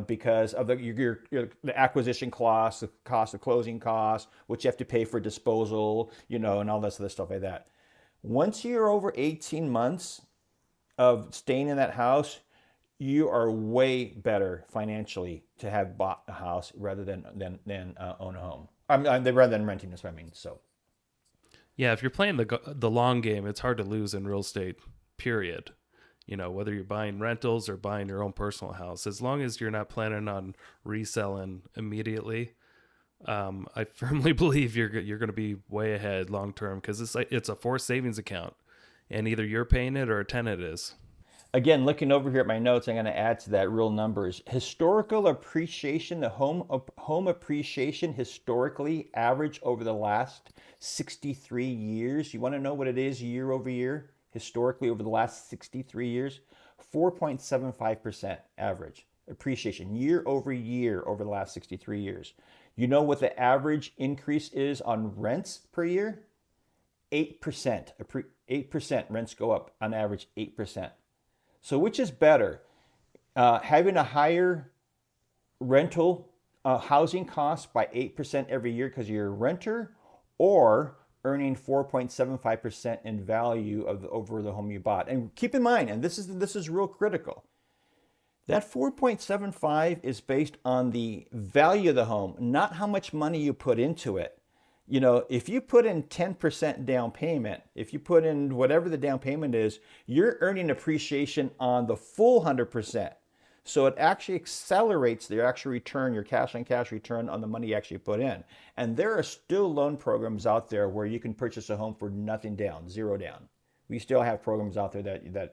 Speaker 3: Because of the acquisition costs, the cost of closing costs, what you have to pay for disposal, and all this other stuff like that. Once you're over 18 months of staying in that house, you are way better financially to have bought a house rather than own a home. Rather than renting, that's what I mean. So,
Speaker 2: yeah, if you're playing the long game, it's hard to lose in real estate. Period. Whether you're buying rentals or buying your own personal house, as long as you're not planning on reselling immediately, I firmly believe you're going to be way ahead long term, because it's a forced savings account, and either you're paying it or a tenant is.
Speaker 3: Again, looking over here at my notes, I'm going to add to that real numbers. Historical appreciation, the home appreciation historically average over the last 63 years. You want to know what it is year over year? Historically, over the last 63 years, 4.75% average appreciation year over the last 63 years. You know what the average increase is on rents per year? 8%. 8% rents go up on average 8%. So which is better? Having a higher rental housing cost by 8% every year because you're a renter, or earning 4.75% in value over the home you bought? And keep in mind, and this is real critical, that 4.75 is based on the value of the home, not how much money you put into it. If you put in 10% down payment, if you put in whatever the down payment is, you're earning appreciation on the full 100%. So it actually accelerates the actual return, your cash on cash return on the money you actually put in. And there are still loan programs out there where you can purchase a home for nothing down, zero down. We still have programs out there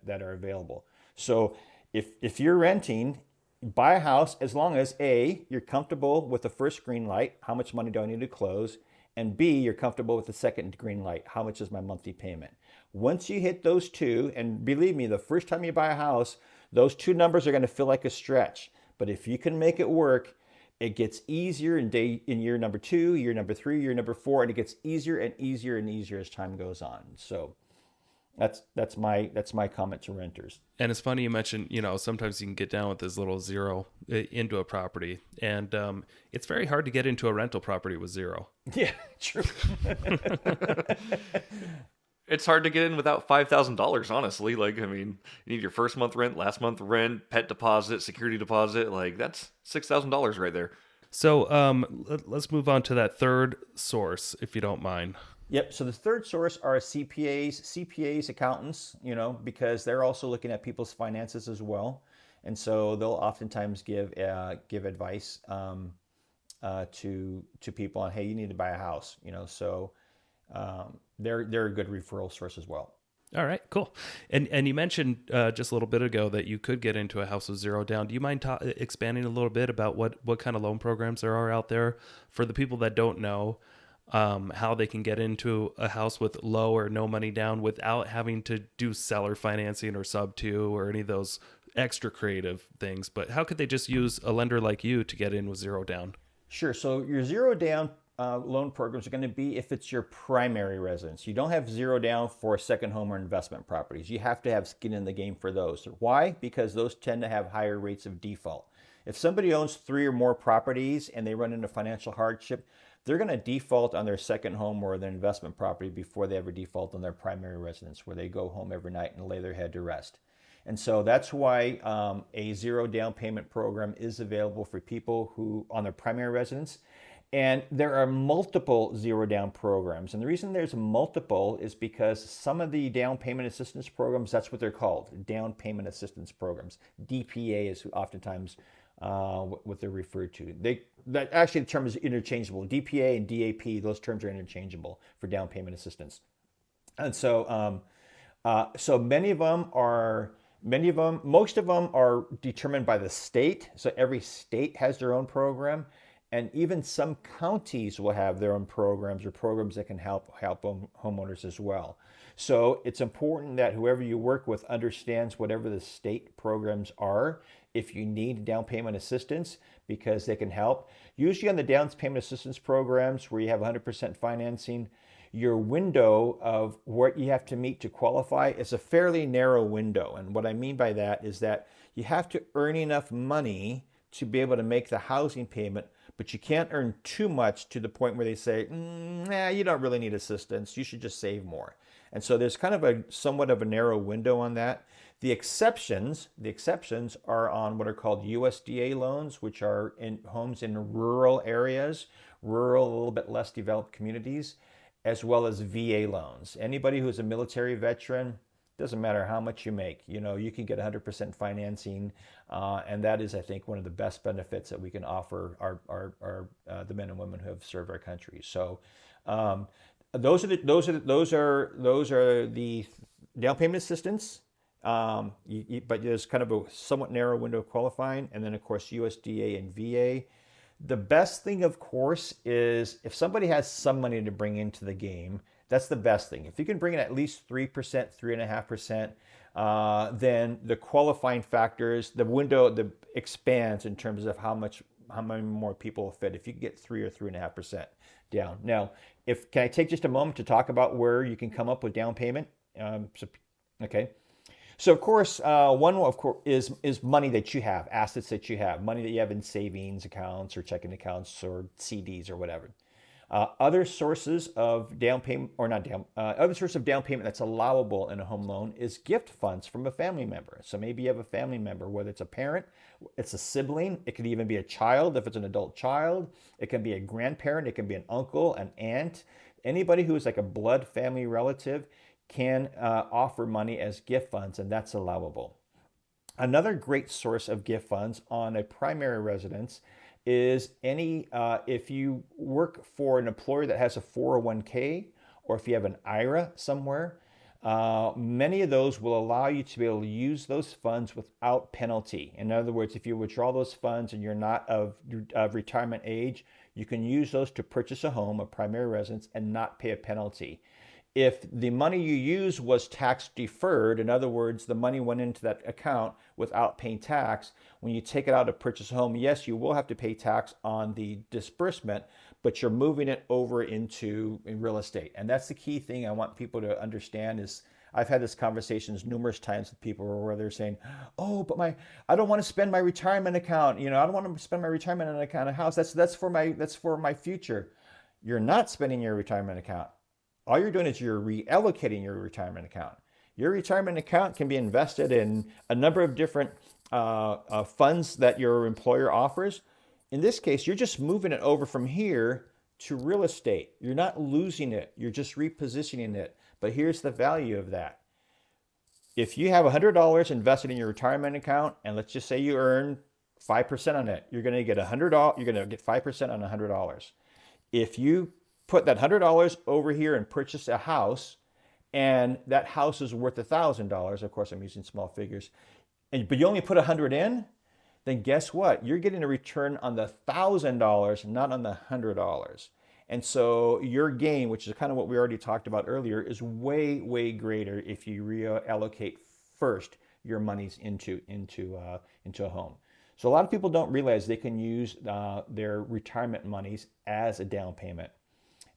Speaker 3: that are available. So if you're renting buy a house as long as A, you're comfortable with the first green light, how much money do I need to close? And B, you're comfortable with the second green light, how much is my monthly payment? Once you hit those two, and believe me, the first time you buy a house, those two numbers are going to feel like a stretch. But if you can make it work, it gets easier in year number 2, year number 3, year number 4, and it gets easier and easier and easier as time goes on. So that's my comment to renters.
Speaker 2: And it's funny you mentioned, sometimes you can get down with this little zero into a property, and it's very hard to get into a rental property with zero.
Speaker 3: Yeah, true.
Speaker 1: It's hard to get in without $5,000, honestly. Like, I mean, you need your first month rent, last month rent, pet deposit, security deposit. Like, that's $6,000 right there.
Speaker 2: So let's move on to that third source, if you don't mind.
Speaker 3: Yep. So the third source are CPAs, accountants, because they're also looking at people's finances as well. And so they'll oftentimes give advice to people on, hey, you need to buy a house, So they're a good referral source as well.
Speaker 2: All right, cool. And you mentioned just a little bit ago that you could get into a house with zero down. Do you mind expanding a little bit about what kind of loan programs there are out there for the people that don't know how they can get into a house with low or no money down without having to do seller financing or sub to or any of those extra creative things? But how could they just use a lender like you to get in with zero down?
Speaker 3: Sure. So your zero down loan programs are going to be if it's your primary residence. You don't have zero down for second home or investment properties. You have to have skin in the game for those. Why? Because those tend to have higher rates of default. If somebody owns 3 or more properties and they run into financial hardship, they're going to default on their second home or their investment property before they ever default on their primary residence, where they go home every night and lay their head to rest. And so that's why a zero down payment program is available for people who on their primary residence. And there are multiple zero down programs. And the reason there's multiple is because some of the down payment assistance programs, that's what they're called, down payment assistance programs. DPA is oftentimes what they're referred to. Actually, the term is interchangeable. DPA and DAP, those terms are interchangeable for down payment assistance. And so, most of them are determined by the state. So every state has their own program, and even some counties will have their own programs or programs that can help homeowners as well. So it's important that whoever you work with understands whatever the state programs are if you need down payment assistance, because they can help. Usually on the down payment assistance programs where you have 100% financing, your window of what you have to meet to qualify is a fairly narrow window. And what I mean by that is that you have to earn enough money to be able to make the housing payment, but you can't earn too much to the point where they say, you don't really need assistance, you should just save more. And so there's kind of a somewhat of a narrow window on that. The exceptions are on what are called USDA loans, which are in homes in rural areas, a little bit less developed communities, as well as VA loans. Anybody who's a military veteran, doesn't matter how much you make, you can get 100% financing, and that is, I think, one of the best benefits that we can offer our the men and women who have served our country. So those are the down payment assistance. But there's kind of a somewhat narrow window of qualifying, and then of course USDA and VA. The best thing, of course, is if somebody has some money to bring into the game, that's the best thing. If you can bring in at least 3%, 3.5%, then the qualifying factors, the window expands in terms of how many more people will fit if you can get 3 or 3.5% down. Now, can I take just a moment to talk about where you can come up with down payment? Okay. So of course, one is money that you have, assets that you have, money that you have in savings accounts or checking accounts or CDs or whatever. Other sources of down payment, other source of down payment that's allowable in a home loan is gift funds from a family member. So maybe you have a family member, whether it's a parent, it's a sibling, it could even be a child if it's an adult child, it can be a grandparent, it can be an uncle, an aunt, anybody who is like a blood family relative can offer money as gift funds, and that's allowable. Another great source of gift funds on a primary residence is if you work for an employer that has a 401k, or if you have an IRA somewhere, Many of those will allow you to be able to use those funds without penalty. In other words, if you withdraw those funds and you're not of retirement age, you can use those to purchase a home, a primary residence, and not pay a penalty. If the money you use was tax deferred, in other words, the money went into that account without paying tax, when you take it out to purchase a home, yes, you will have to pay tax on the disbursement, but you're moving it over into real estate. And that's the key thing I want people to understand is I've had this conversations numerous times with people where they're saying, "Oh, but I don't want to spend my retirement account. I don't want to spend my retirement account on a house. That's for my future." You're not spending your retirement account. All you're doing is you're reallocating your retirement account. Your retirement account can be invested in a number of different funds that your employer offers. In this case, you're just moving it over from here to real estate. You're not losing it. You're just repositioning it. But here's the value of that. If you have $100 invested in your retirement account, and let's just say you earn 5% on it, you're going to get $100. You're going to get 5% on $100. If you put that $100 over here and purchase a house, and that house is worth $1,000. Of course, I'm using small figures, but you only put 100 in. Then guess what? You're getting a return on the $1,000, not on the $100. And so your gain, which is kind of what we already talked about earlier, is way, way greater if you reallocate first your monies into a home. So a lot of people don't realize they can use their retirement monies as a down payment.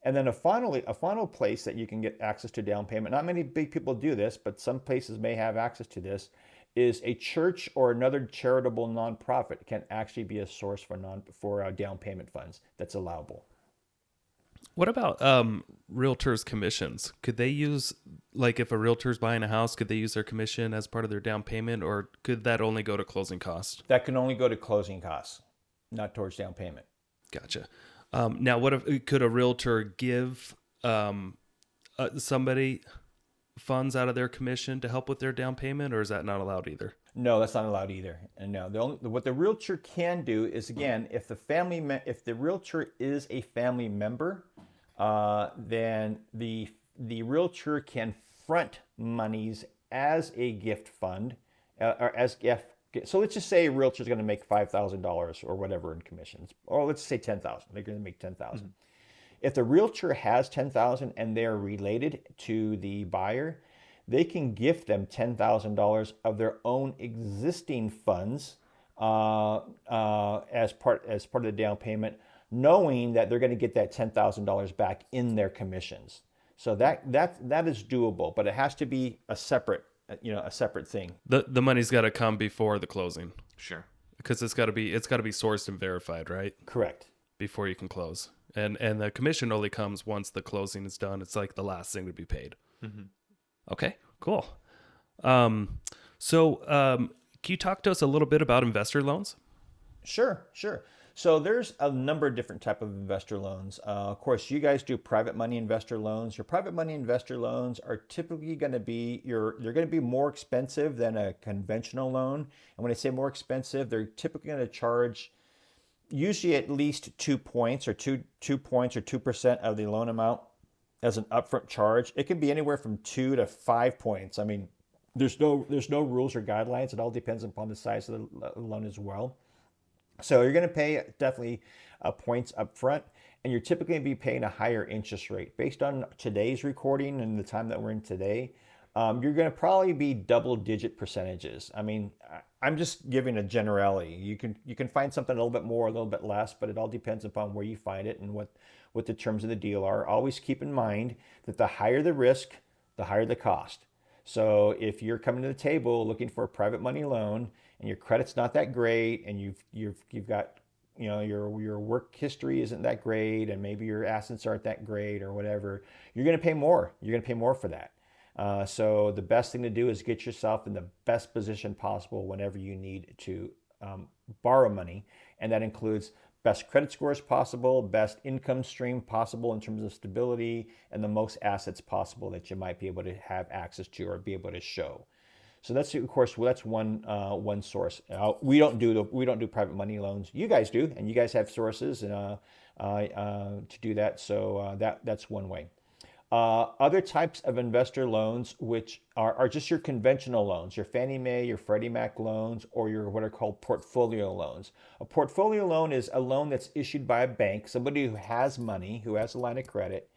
Speaker 3: And then a final place that you can get access to down payment, not many big people do this, but some places may have access to this, is a church or another charitable nonprofit can actually be a source for down payment funds that's allowable.
Speaker 2: What about realtors' commissions? Could they use, like if a realtor's buying a house, could they use their commission as part of their down payment, or could that only go to closing costs?
Speaker 3: That can only go to closing costs, not towards down payment.
Speaker 2: Gotcha. Now, what if could a realtor give somebody funds out of their commission to help with their down payment, or is that not allowed either?
Speaker 3: No, that's not allowed either. And no, what the realtor can do is, again, if the realtor is a family member, then the realtor can front monies as a gift fund or as gift. So let's just say a realtor is going to make $5,000 or whatever in commissions, or let's say $10,000. They're going to make $10,000. Mm-hmm. If the realtor has $10,000 and they're related to the buyer, they can gift them $10,000 of their own existing funds as part of the down payment, knowing that they're going to get that $10,000 back in their commissions. So that is doable, but it has to be a separate thing.
Speaker 2: The money's got to come before the closing.
Speaker 1: Sure.
Speaker 2: Because it's got to be sourced and verified, right?
Speaker 3: Correct.
Speaker 2: Before you can close. And the commission only comes once the closing is done. It's like the last thing to be paid. Mm-hmm. Okay, cool. So can you talk to us a little bit about investor loans?
Speaker 3: Sure. So there's a number of different type of investor loans. Of course, you guys do private money investor loans. Your private money investor loans are typically going to be they're going to be more expensive than a conventional loan. And when I say more expensive, they're typically going to charge usually at least 2 points or 2% of the loan amount as an upfront charge. It can be anywhere from 2 to 5 points. I mean, there's no rules or guidelines. It all depends upon the size of the loan as well. So you're going to pay definitely points up front, and you're typically going to be paying a higher interest rate. Based on today's recording and the time that we're in today, you're going to probably be double-digit percentages. I mean, I'm just giving a generality. You can find something a little bit more, a little bit less, but it all depends upon where you find it and what the terms of the deal are. Always keep in mind that the higher the risk, the higher the cost. So if you're coming to the table looking for a private money loan and your credit's not that great, and you've got your work history isn't that great, and maybe your assets aren't that great or whatever, you're going to pay more. You're going to pay more for that. So the best thing to do is get yourself in the best position possible whenever you need to borrow money, and that includes best credit scores possible, best income stream possible in terms of stability, and the most assets possible that you might be able to have access to or be able to show. So that's, of course, that's one source. We don't do private money loans. You guys do, and you guys have sources to do that. So that's one way. Other types of investor loans, which are just your conventional loans, your Fannie Mae, your Freddie Mac loans, or your what are called portfolio loans. A portfolio loan is a loan that's issued by a bank, somebody who has money, who has a line of credit,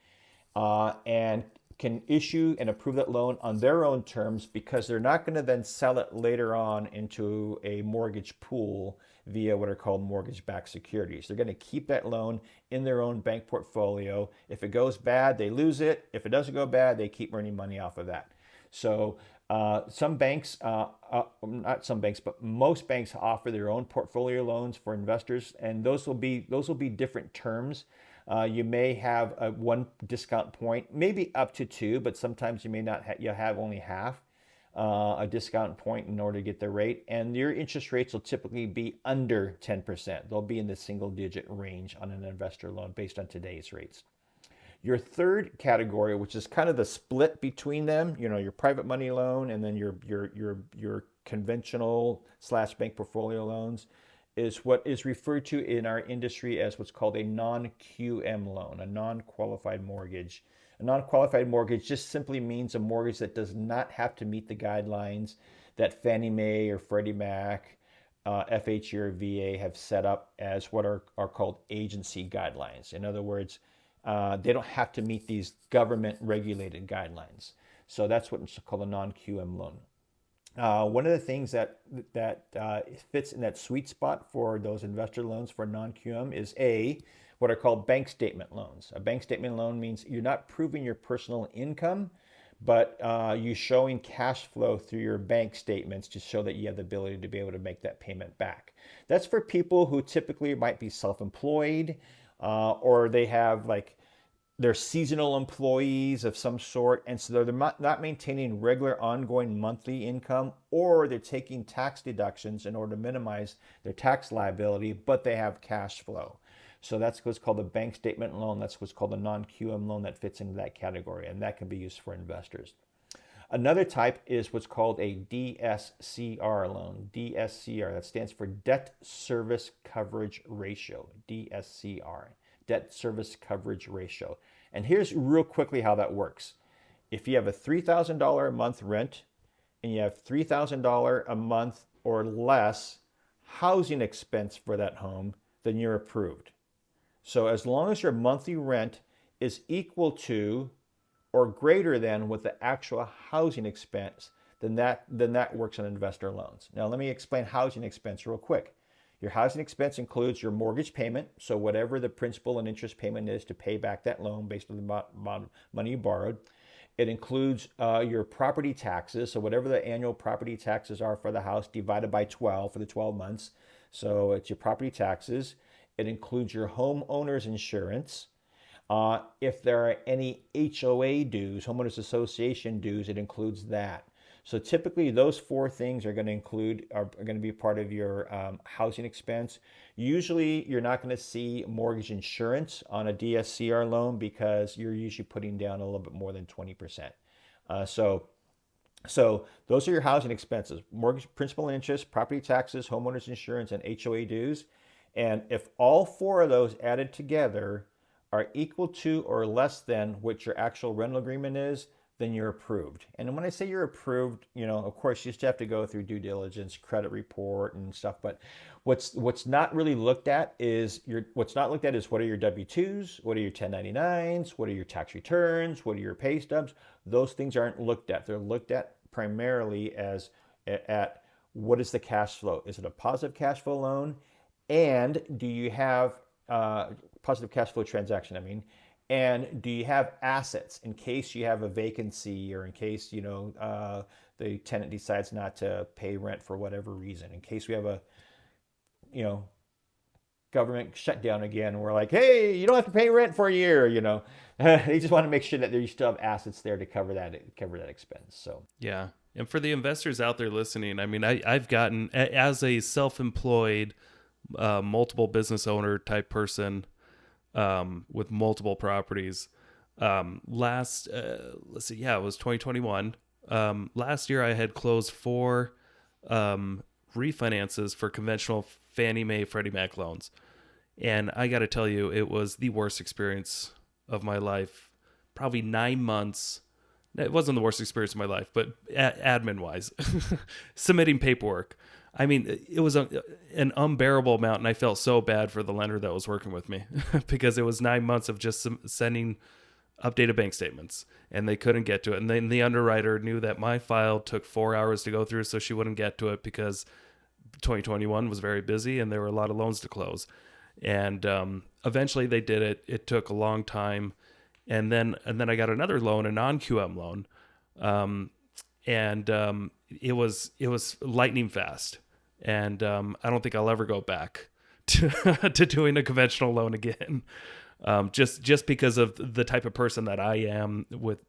Speaker 3: and can issue and approve that loan on their own terms because they're not going to then sell it later on into a mortgage pool via what are called mortgage-backed securities. They're going to keep that loan in their own bank portfolio. If it goes bad, they lose it. If it doesn't go bad, they keep earning money off of that. So some banks, not some banks, but most banks offer their own portfolio loans for investors, and those will be different terms. You may have one discount point, maybe up to two, but sometimes you may not you have only half a discount point in order to get the rate. And your interest rates will typically be under 10%. They'll be in the single digit range on an investor loan based on today's rates. Your third category, which is kind of the split between them, your private money loan and then your conventional / bank portfolio loans, is what is referred to in our industry as what's called a non-QM loan, a non-qualified mortgage. A non-qualified mortgage just simply means a mortgage that does not have to meet the guidelines that Fannie Mae or Freddie Mac, FHA or VA have set up as what are called agency guidelines. In other words, they don't have to meet these government regulated guidelines. So that's what's called a non-QM loan. One of the things that fits in that sweet spot for those investor loans for non-QM is what are called bank statement loans. A bank statement loan means you're not proving your personal income, but you're showing cash flow through your bank statements to show that you have the ability to be able to make that payment back. That's for people who typically might be self-employed or they have they're seasonal employees of some sort, and so they're not maintaining regular ongoing monthly income, or they're taking tax deductions in order to minimize their tax liability, but they have cash flow. So that's what's called a bank statement loan. That's what's called a non-QM loan that fits into that category, and that can be used for investors. Another type is what's called a DSCR loan. DSCR, that stands for Debt Service Coverage Ratio. DSCR. Debt service coverage ratio. And here's real quickly how that works. If you have a $3,000 a month rent and you have $3,000 a month or less housing expense for that home, then you're approved. So as long as your monthly rent is equal to or greater than what the actual housing expense, then that works on investor loans. Now let me explain housing expense real quick. Your housing expense includes your mortgage payment, so whatever the principal and interest payment is to pay back that loan based on the money you borrowed. It includes your property taxes, so whatever the annual property taxes are for the house divided by 12 for the 12 months. So it's your property taxes. It includes your homeowners insurance. If there are any HOA dues, homeowners association dues, it includes that. So typically those four things are going to be part of your housing expense. Usually you're not going to see mortgage insurance on a DSCR loan because you're usually putting down a little bit more than 20%. So those are your housing expenses: mortgage, principal and interest, property taxes, homeowners insurance, and HOA dues. And if all four of those added together are equal to or less than what your actual rental agreement is, then you're approved. And when I say you're approved, of course you still have to go through due diligence, credit report and stuff, but what's not really looked at is what are your W-2s, what are your 1099s, what are your tax returns, what are your pay stubs. Those things aren't looked at. They're looked at primarily at what is the cash flow? Is it a positive cash flow loan? And do you have positive cash flow transaction, and do you have assets in case you have a vacancy or in case, the tenant decides not to pay rent for whatever reason, in case we have a, government shutdown again. We're like, hey, you don't have to pay rent for a year, They just want to make sure that you still have assets there to cover that expense. So,
Speaker 2: yeah. And for the investors out there listening, I've gotten, as a self-employed, multiple business owner type person, with multiple properties. It was 2021. Last year I had closed 4 refinances for conventional Fannie Mae, Freddie Mac loans. And I got to tell you, it was the worst experience of my life probably 9 months. It wasn't the worst experience of my life, but admin wise, submitting paperwork. I mean, it was an unbearable amount, and I felt so bad for the lender that was working with me because it was 9 months of just sending updated bank statements, and they couldn't get to it. And then the underwriter knew that my file took 4 hours to go through, so she wouldn't get to it because 2021 was very busy and there were a lot of loans to close. And eventually they did it. It took a long time. And then I got another loan, a non-QM loan. It was lightning fast. And I don't think I'll ever go back to doing a conventional loan again. Just because of the type of person that I am with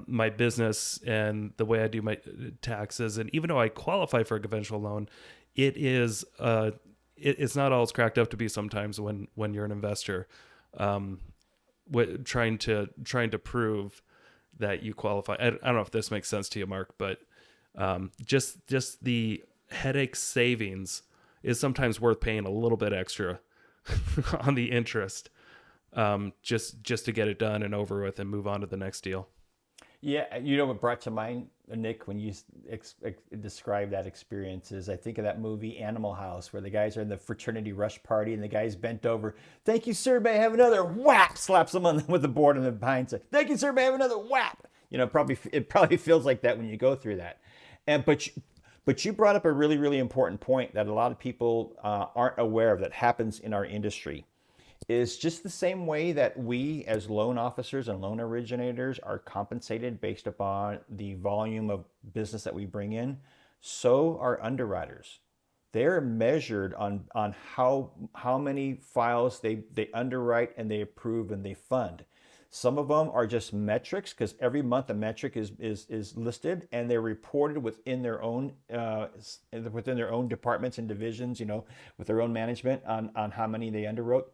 Speaker 2: my business and the way I do my taxes. And even though I qualify for a conventional loan, it's not all it's cracked up to be sometimes when you're an investor. Trying to prove that you qualify. I don't know if this makes sense to you, Mark, but just the headache savings is sometimes worth paying a little bit extra on the interest, just to get it done and over with and move on to the next deal.
Speaker 3: Yeah, you know what brought to mind, Nick, when you describe that experience is I think of that movie Animal House where the guys are in the fraternity rush party and the guy's bent over. Thank you, sir. May I have another? Whap! Slaps him with the board on the behind. Says, thank you, sir. May I have another? Whap! You know, it probably feels like that when you go through that. But you brought up a really, really important point that a lot of people aren't aware of that happens in our industry. Is just the same way that we as loan officers and loan originators are compensated based upon the volume of business that we bring in, so are underwriters. They're measured on how many files they underwrite and they approve and they fund. Some of them are just metrics because every month a metric is listed and they're reported within their own departments and divisions, you know, with their own management on how many they underwrote.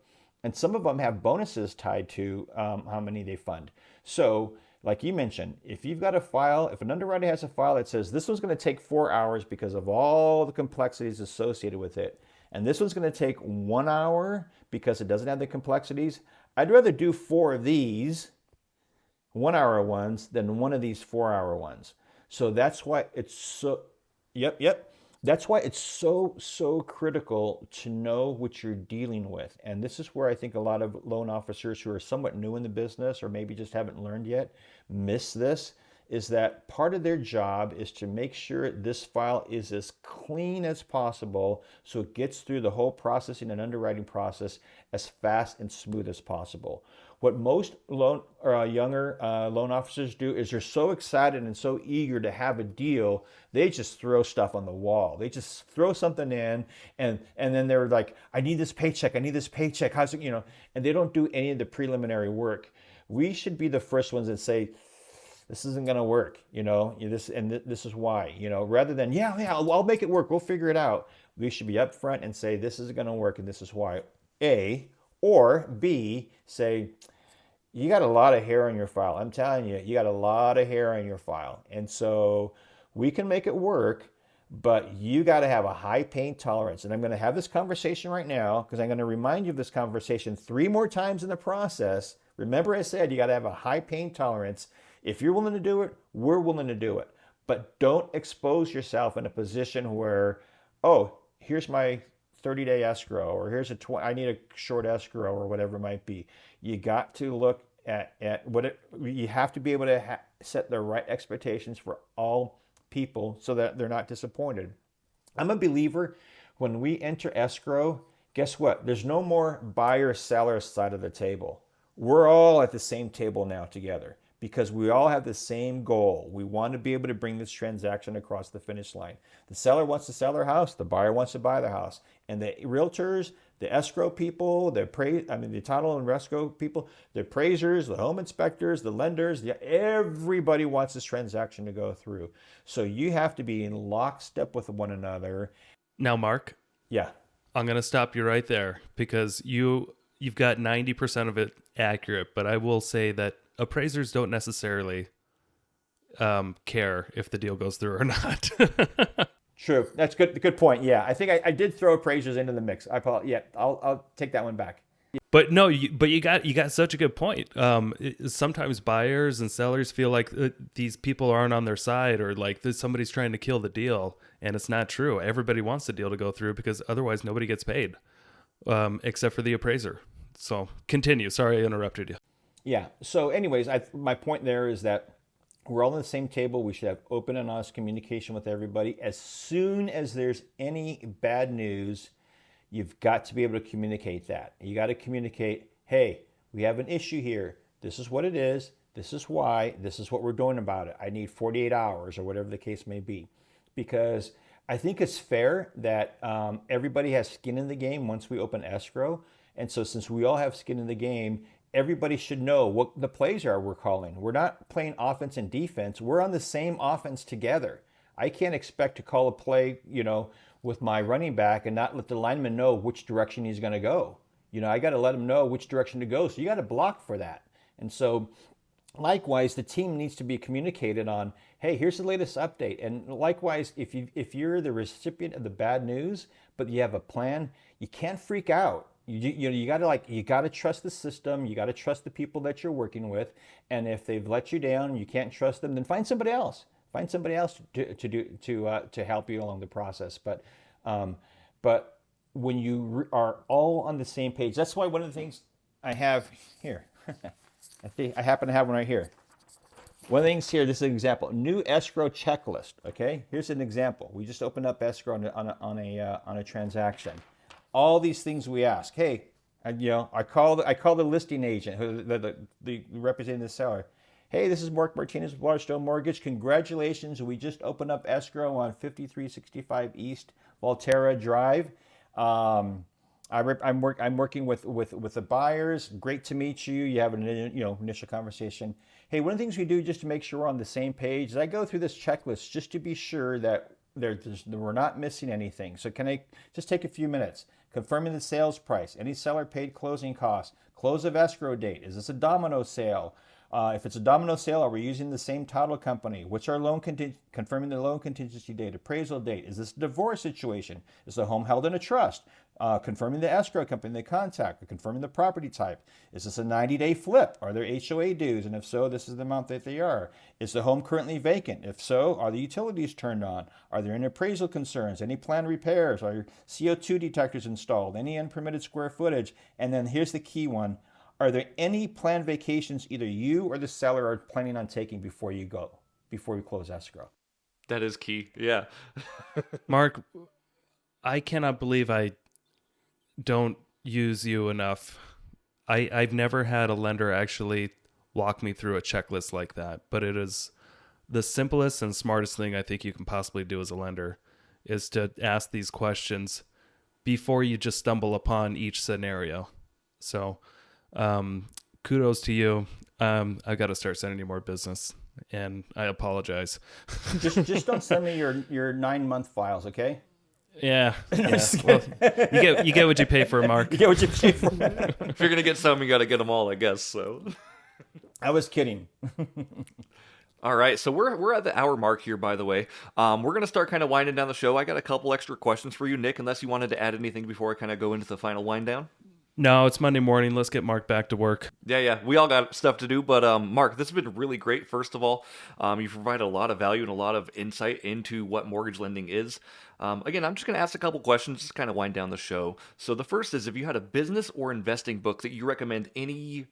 Speaker 3: And some of them have bonuses tied to how many they fund. So like you mentioned, if you've got a file, if an underwriter has a file that says this one's going to take 4 hours because of all the complexities associated with it, and this one's going to take 1 hour because it doesn't have the complexities, I'd rather do 4 of these 1 hour ones than one of these 4 hour ones. So that's why it's so, yep. That's why it's so critical to know what you're dealing with. And this is where I think a lot of loan officers who are somewhat new in the business or maybe just haven't learned yet miss this, is that part of their job is to make sure this file is as clean as possible so it gets through the whole processing and underwriting process as fast and smooth as possible. What most younger loan officers do is they're so excited and so eager to have a deal, they just throw stuff on the wall. They just throw something in, and then they're like, I need this paycheck. How's it, you know? And they don't do any of the preliminary work. We should be the first ones that say, this isn't going to work, you know, this is why, you know, rather than, yeah, I'll make it work. We'll figure it out. We should be upfront and say, this isn't going to work and this is why. A, or B, say, you got a lot of hair on your file. I'm telling you, you got a lot of hair on your file. And so we can make it work, but you got to have a high pain tolerance. And I'm going to have this conversation right now because I'm going to remind you of this conversation 3 more times in the process. Remember I said you got to have a high pain tolerance. If you're willing to do it, we're willing to do it. But don't expose yourself in a position where, oh, here's my 30-day escrow, or here's I need a short escrow, or whatever it might be. You got to look at you have to be able to set the right expectations for all people so that they're not disappointed. I'm a believer when we enter escrow, guess what? There's no more buyer-seller side of the table. We're all at the same table now together because we all have the same goal. We want to be able to bring this transaction across the finish line. The seller wants to sell their house. The buyer wants to buy their house. And the realtors, the escrow people, the title and escrow people, the appraisers, the home inspectors, the lenders, everybody wants this transaction to go through. So you have to be in lockstep with one another.
Speaker 2: Now, Mark.
Speaker 3: Yeah.
Speaker 2: I'm going to stop you right there because you've got 90% of it accurate, but I will say that appraisers don't necessarily care if the deal goes through or not.
Speaker 3: True. That's good. Good point. Yeah. I think I did throw appraisers into the mix. I'll take that one back.
Speaker 2: But no, you got such a good point. Sometimes buyers and sellers feel like these people aren't on their side, or like somebody's trying to kill the deal, and it's not true. Everybody wants the deal to go through because otherwise nobody gets paid, except for the appraiser. So continue. Sorry I interrupted you.
Speaker 3: Yeah. So, anyways, my point there is that we're all on the same table. We should have open and honest communication with everybody. As soon as there's any bad news, you've got to be able to communicate that. You got to communicate, hey, we have an issue here. This is what it is. This is why. This is what we're doing about it. I need 48 hours or whatever the case may be. Because I think it's fair that everybody has skin in the game once we open escrow. And so since we all have skin in the game, everybody should know what the plays are we're calling. We're not playing offense and defense. We're on the same offense together. I can't expect to call a play, with my running back and not let the lineman know which direction he's going to go. I got to let him know which direction to go. So you got to block for that. And so likewise, the team needs to be communicated on, hey, here's the latest update. And likewise, if you're the recipient of the bad news, but you have a plan, you can't freak out. You gotta trust the system. You gotta trust the people that you're working with. And if they've let you down, you can't trust them, then find somebody else. Find somebody else to help you along the process. But when you are all on the same page, that's why one of the things I have here, I happen to have one right here. One of the things here, this is an example, new escrow checklist. Okay, here's an example. We just opened up escrow on a transaction. All these things we ask. Hey, I call the listing agent, the representing the seller. Hey, this is Mark Martinez with Waterstone Mortgage. Congratulations, we just opened up escrow on 5365 East Volterra Drive. I'm working with the buyers. Great to meet you. You have an initial conversation. Hey, one of the things we do just to make sure we're on the same page is I go through this checklist just to be sure that we're not missing anything. So can I just take a few minutes? Confirming the sales price, any seller paid closing costs, close of escrow date. Is this a domino sale? If it's a domino sale, are we using the same title company? What's our confirming the loan contingency date, appraisal date? Is this a divorce situation? Is the home held in a trust? Confirming the escrow company they contact, confirming the property type. Is this a 90-day flip? Are there HOA dues? And if so, this is the amount that they are. Is the home currently vacant? If so, are the utilities turned on? Are there any appraisal concerns? Any planned repairs? Are your CO2 detectors installed? Any unpermitted square footage? And then here's the key one. Are there any planned vacations either you or the seller are planning on taking before you close escrow?
Speaker 1: That is key. Yeah.
Speaker 2: Mark, I cannot believe I don't use you enough. I've never had a lender actually walk me through a checklist like that, but it is the simplest and smartest thing I think you can possibly do as a lender is to ask these questions before you just stumble upon each scenario. So kudos to you. I've got to start sending you more business, and I apologize.
Speaker 3: just don't send me your 9-month files, okay?
Speaker 2: Yeah. Well, you get what you pay for, Mark.
Speaker 3: You get what you pay for.
Speaker 1: If you're gonna get some, you got to get them all, I guess. So,
Speaker 3: I was kidding.
Speaker 1: All right, so we're at the hour mark here, by the way. We're gonna start kind of winding down the show. I got a couple extra questions for you, Nick, unless you wanted to add anything before I kind of go into the final wind down.
Speaker 2: No, it's Monday morning. Let's get Mark back to work.
Speaker 1: Yeah, we all got stuff to do, but Mark, this has been really great. First of all, you provided a lot of value and a lot of insight into what mortgage lending is. Again, I'm just going to ask a couple questions to kind of wind down the show. So the first is, if you had a business or investing book that you recommend any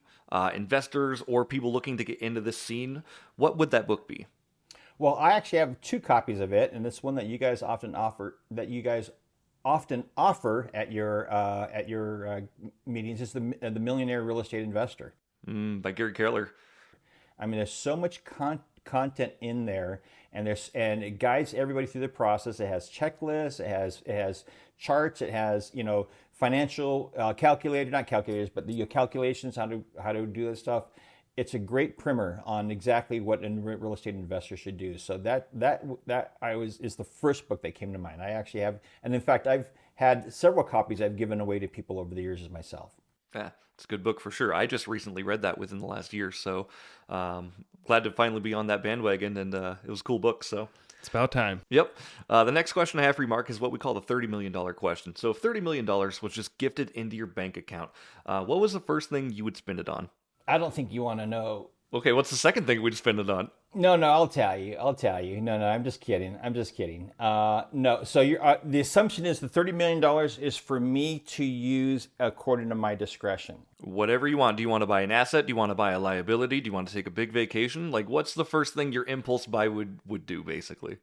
Speaker 1: investors or people looking to get into this scene, what would that book be?
Speaker 3: Well, I actually have 2 copies of it, and it's one that you guys often offer at your meetings. Is the Millionaire Real Estate Investor
Speaker 1: by Gary Keller.
Speaker 3: I mean, there's so much content in there, and it guides everybody through the process. It has checklists, it has charts, it has financial not calculators, but the calculations how to do this stuff. It's a great primer on exactly what a real estate investor should do. So that is the first book that came to mind. I actually have, and in fact, I've had several copies I've given away to people over the years as myself.
Speaker 1: Yeah, it's a good book for sure. I just recently read that within the last year, so glad to finally be on that bandwagon, and it was a cool book. So
Speaker 2: It's about time.
Speaker 1: Yep. The next question I have for you, Mark, is what we call the $30 million question. So if $30 million was just gifted into your bank account, what was the first thing you would spend it on?
Speaker 3: I don't think you want to know.
Speaker 1: Okay, what's the second thing we'd spend it on?
Speaker 3: No, no, I'll tell you. I'll tell you. No, no, I'm just kidding. I'm just kidding. No, so the assumption is the $30 million is for me to use according to my discretion.
Speaker 1: Whatever you want. Do you want to buy an asset? Do you want to buy a liability? Do you want to take a big vacation? Like, what's the first thing your impulse buy would do, basically?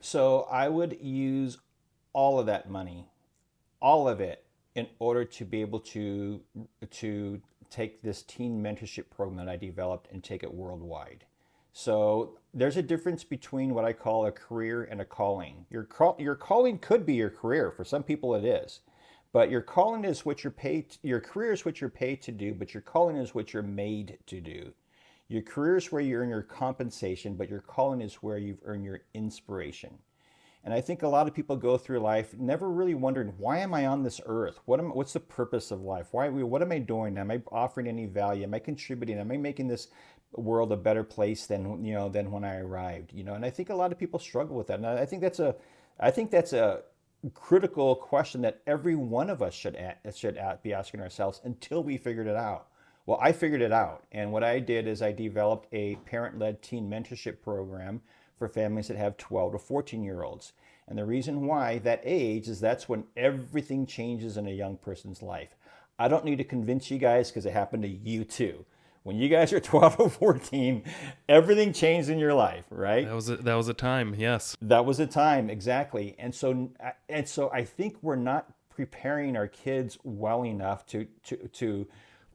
Speaker 3: So I would use all of that money, all of it, in order to be able to take this teen mentorship program that I developed and take it worldwide. So there's a difference between what I call a career and a calling. Your calling could be your career. For some people it is. But your calling is what you're paid, your career is what you're paid to do, but your calling is what you're made to do. Your career is where you earn your compensation, but your calling is where you've earned your inspiration. And I think a lot of people go through life never really wondering, why am I on this earth? What's the purpose of life? What am I doing? Am I offering any value? Am I contributing? Am I making this world a better place than when I arrived? And I think a lot of people struggle with that. And I think that's a critical question that every one of us should be asking ourselves until we figured it out. Well, I figured it out. And what I did is I developed a parent-led teen mentorship program for families that have 12 to 14-year-olds. And the reason why that age is that's when everything changes in a young person's life. I don't need to convince you guys because it happened to you too. When you guys are 12 or 14, everything changed in your life, right?
Speaker 2: That was a time, yes.
Speaker 3: That was a time, exactly. And so I think we're not preparing our kids well enough to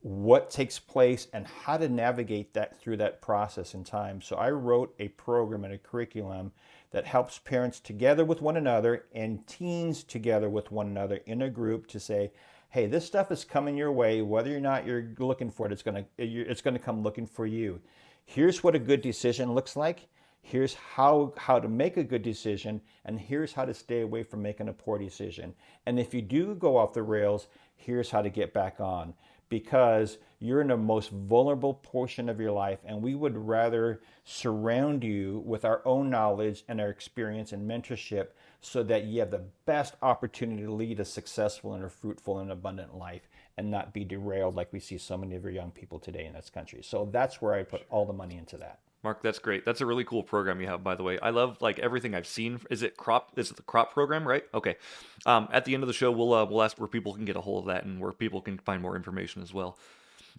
Speaker 3: what takes place and how to navigate that through that process in time. So I wrote a program and a curriculum that helps parents together with one another and teens together with one another in a group to say, hey, this stuff is coming your way, whether or not you're looking for it, it's gonna come looking for you. Here's what a good decision looks like. Here's how to make a good decision, and here's how to stay away from making a poor decision. And if you do go off the rails, here's how to get back on. Because you're in the most vulnerable portion of your life, and we would rather surround you with our own knowledge and our experience and mentorship so that you have the best opportunity to lead a successful and a fruitful and abundant life and not be derailed like we see so many of our young people today in this country. So that's where I put all the money into that.
Speaker 1: Mark, that's great. That's a really cool program you have, by the way. I love everything I've seen. Is it the crop program, right? Okay. At the end of the show, we'll ask where people can get a hold of that and where people can find more information as well.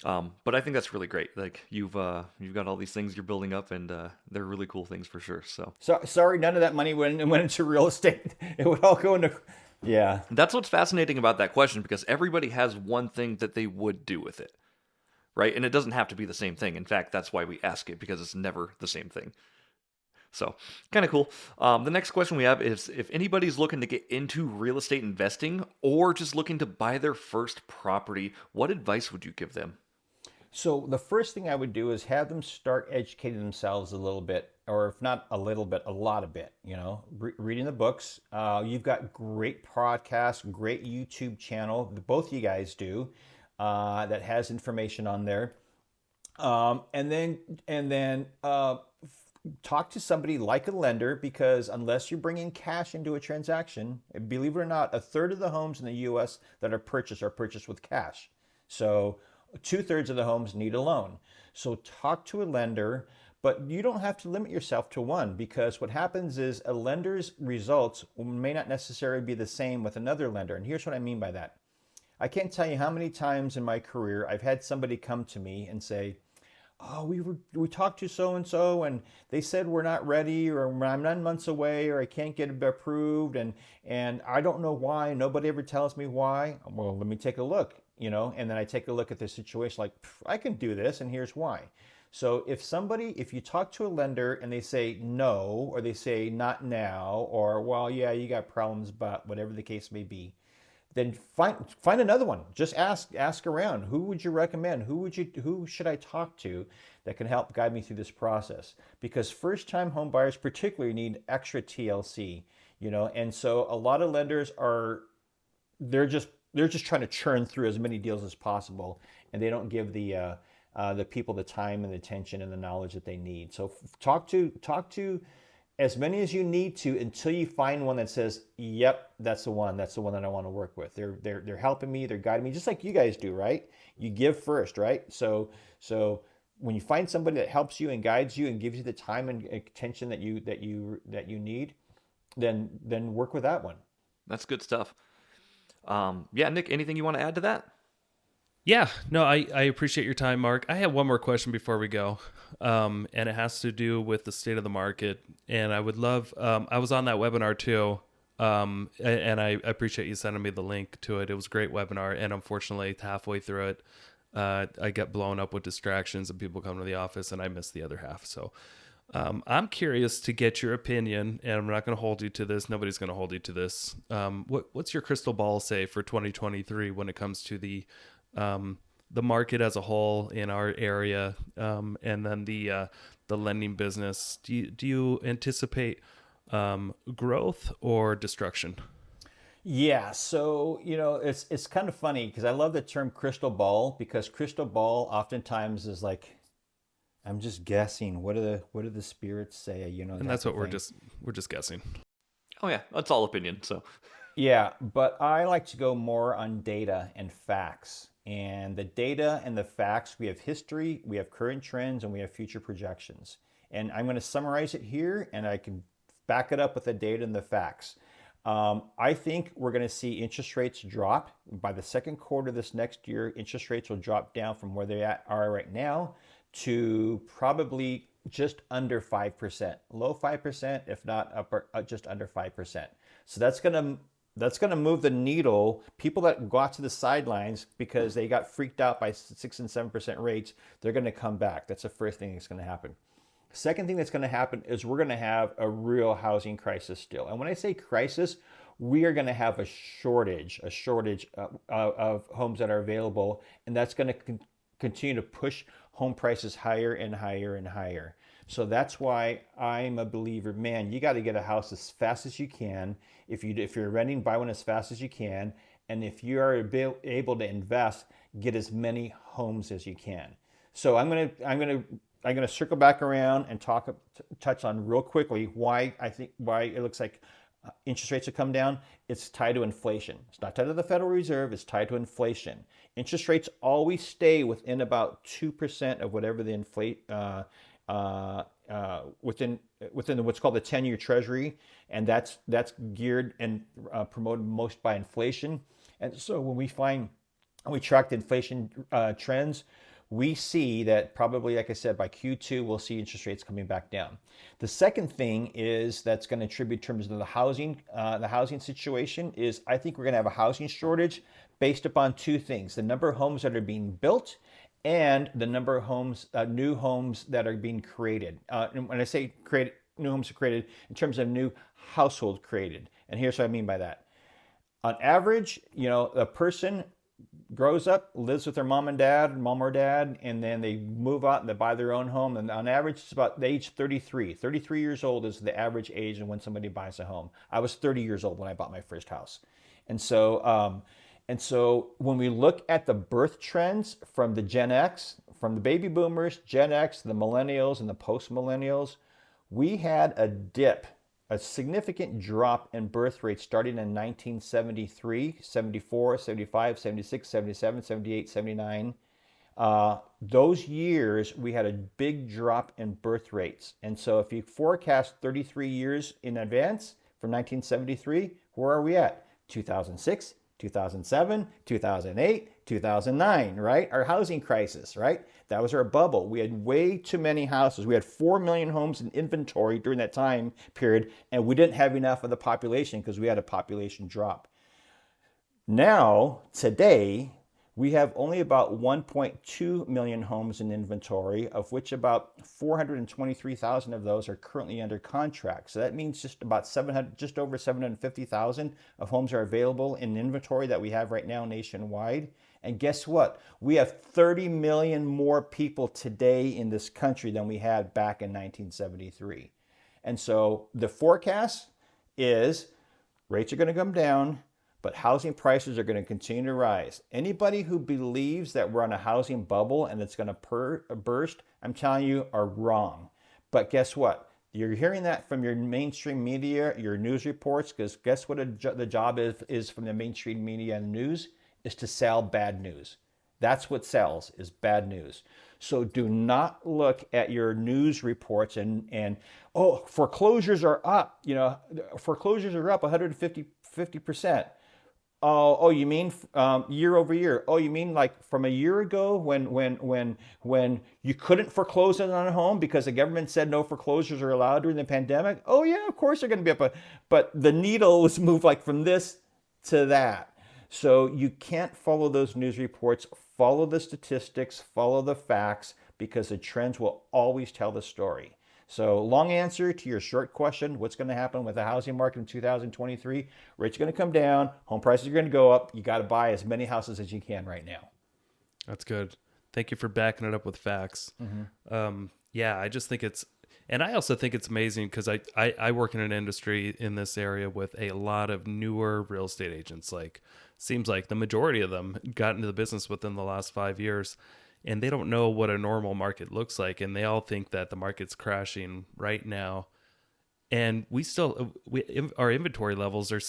Speaker 1: But I think that's really great. Like you've got all these things you're building up, and they're really cool things for sure. So
Speaker 3: sorry, none of that money went into real estate. It would all go into yeah.
Speaker 1: That's what's fascinating about that question, because everybody has one thing that they would do with it. Right? And it doesn't have to be the same thing. In fact, that's why we ask it, because it's never the same thing. So, kind of cool. The next question we have is, if anybody's looking to get into real estate investing or just looking to buy their first property, what advice would you give them?
Speaker 3: So the first thing I would do is have them start educating themselves a little bit, or if not a little bit, a lot of bit, reading the books. You've got great podcasts, great YouTube channel, both you guys do. That has information on there, and then talk to somebody like a lender, because unless you're bringing cash into a transaction, believe it or not, a third of the homes in the U.S. that are purchased with cash. So 2/3 of the homes need a loan. So talk to a lender, but you don't have to limit yourself to one, because what happens is a lender's results may not necessarily be the same with another lender. And here's what I mean by that. I can't tell you how many times in my career I've had somebody come to me and say, oh, we talked to so-and-so and they said we're not ready, or I'm 9 months away, or I can't get it approved, and I don't know why. Nobody ever tells me why. Well, let me take a look, and then I take a look at the situation like, I can do this, and here's why. So if you talk to a lender and they say no, or they say not now, or well, yeah, you got problems, but whatever the case may be, then find another one. Just ask around. Who would you recommend? Who should I talk to that can help guide me through this process? Because first-time home buyers particularly need extra TLC, and so a lot of lenders they're just trying to churn through as many deals as possible, and they don't give the people the time and the attention and the knowledge that they need. So talk to as many as you need to until you find one that says, "Yep, that's the one. That's the one that I want to work with." They're helping me. They're guiding me, just like you guys do, right? You give first, right? So when you find somebody that helps you and guides you and gives you the time and attention that you need, then work with that one.
Speaker 1: That's good stuff. Yeah, Nick, anything you want to add to that?
Speaker 2: Yeah, no, I appreciate your time, Mark. I have one more question before we go, and it has to do with the state of the market. And I would love, I was on that webinar too, and I appreciate you sending me the link to it. It was a great webinar, and unfortunately, halfway through it, I got blown up with distractions and people coming to the office, and I missed the other half. So I'm curious to get your opinion, and I'm not going to hold you to this. Nobody's going to hold you to this. What's your crystal ball say for 2023 when it comes to the market as a whole in our area, and then the lending business? Do you anticipate growth or destruction?
Speaker 3: Yeah, so it's kind of funny because I love the term crystal ball, because crystal ball oftentimes is like, I'm just guessing. What do the spirits say?
Speaker 2: And
Speaker 3: that
Speaker 2: that's what
Speaker 3: type of thing.
Speaker 2: we're just guessing.
Speaker 1: Oh yeah, that's all opinion. So
Speaker 3: Yeah, but I like to go more on data and facts. And the data and the facts, we have history, we have current trends, and we have future projections. And I'm going to summarize it here, and I can back it up with the data and the facts. I think we're going to see interest rates drop. By the second quarter of this next year, interest rates will drop down from where they are right now to probably just under 5%, low 5%, if not upper, just under 5%. So that's going to move the needle. People that got to the sidelines because they got freaked out by 6 and 7% rates, they're going to come back. That's the first thing that's going to happen. Second thing that's going to happen is we're going to have a real housing crisis still. And when I say crisis, we are going to have a shortage of homes that are available, and that's going to continue to push home prices higher and higher and higher. So that's why I'm a believer, man, you got to get a house as fast as you can. If you're renting, buy one as fast as you can. And if you are able to invest, get as many homes as you can. So I'm gonna circle back around and touch on real quickly why it looks like interest rates have come down. It's tied to inflation. It's not tied to the Federal Reserve. It's tied to inflation. Interest rates always stay within about 2% of whatever the within what's called the 10-year Treasury, and that's geared and promoted most by inflation. And so when we track the inflation trends, we see that probably, like I said, by Q2 we'll see interest rates coming back down. The second thing is that's going to attribute in terms of the housing situation is I think we're going to have a housing shortage based upon two things: the number of homes that are being built and the number of homes, new homes that are being created. And when I say created, new homes are created in terms of new households created. And here's what I mean by that. On average, a person grows up, lives with their mom or dad, and then they move out and they buy their own home. And on average, it's about the age 33. 33 years old is the average age when somebody buys a home. I was 30 years old when I bought my first house. And so when we look at the birth trends from the Gen X, from the baby boomers, Gen X, the millennials, and the post-millennials, we had a significant drop in birth rates starting in 1973, 74, 75, 76, 77, 78, 79. Those years, we had a big drop in birth rates. And so if you forecast 33 years in advance from 1973, where are we at? 2006, 2007, 2008, 2009, right? Our housing crisis, right? That was our bubble. We had way too many houses. We had 4 million homes in inventory during that time period, and we didn't have enough of the population because we had a population drop. Now, today, we have only about 1.2 million homes in inventory, of which about 423,000 of those are currently under contract. So that means just over 750,000 of homes are available in inventory that we have right now nationwide. And guess what? We have 30 million more people today in this country than we had back in 1973. And so the forecast is rates are going to come down, but housing prices are going to continue to rise. Anybody who believes that we're on a housing bubble and it's going to burst, I'm telling you, are wrong. But guess what? You're hearing that from your mainstream media, your news reports, because guess what the job is from the mainstream media and news? Is to sell bad news. That's what sells, is bad news. So do not look at your news reports and oh, foreclosures are up. Foreclosures are up 50%. Oh, you mean year over year? Oh, you mean like from a year ago when you couldn't foreclose on a home because the government said no foreclosures are allowed during the pandemic? Oh yeah, of course they're going to be up, but the needle was moved like from this to that. So you can't follow those news reports. Follow the statistics, follow the facts, because the trends will always tell the story. So long answer to your short question, what's going to happen with the housing market in 2023? Rates are going to come down, home prices are going to go up. You got to buy as many houses as you can right now.
Speaker 2: That's good. Thank you for backing it up with facts. Yeah, I just think and I also think it's amazing because I work in an industry in this area with a lot of newer real estate agents. Like, seems like the majority of them got into the business within the last 5 years, and they don't know what a normal market looks like, and they all think that the market's crashing right now. And our inventory levels are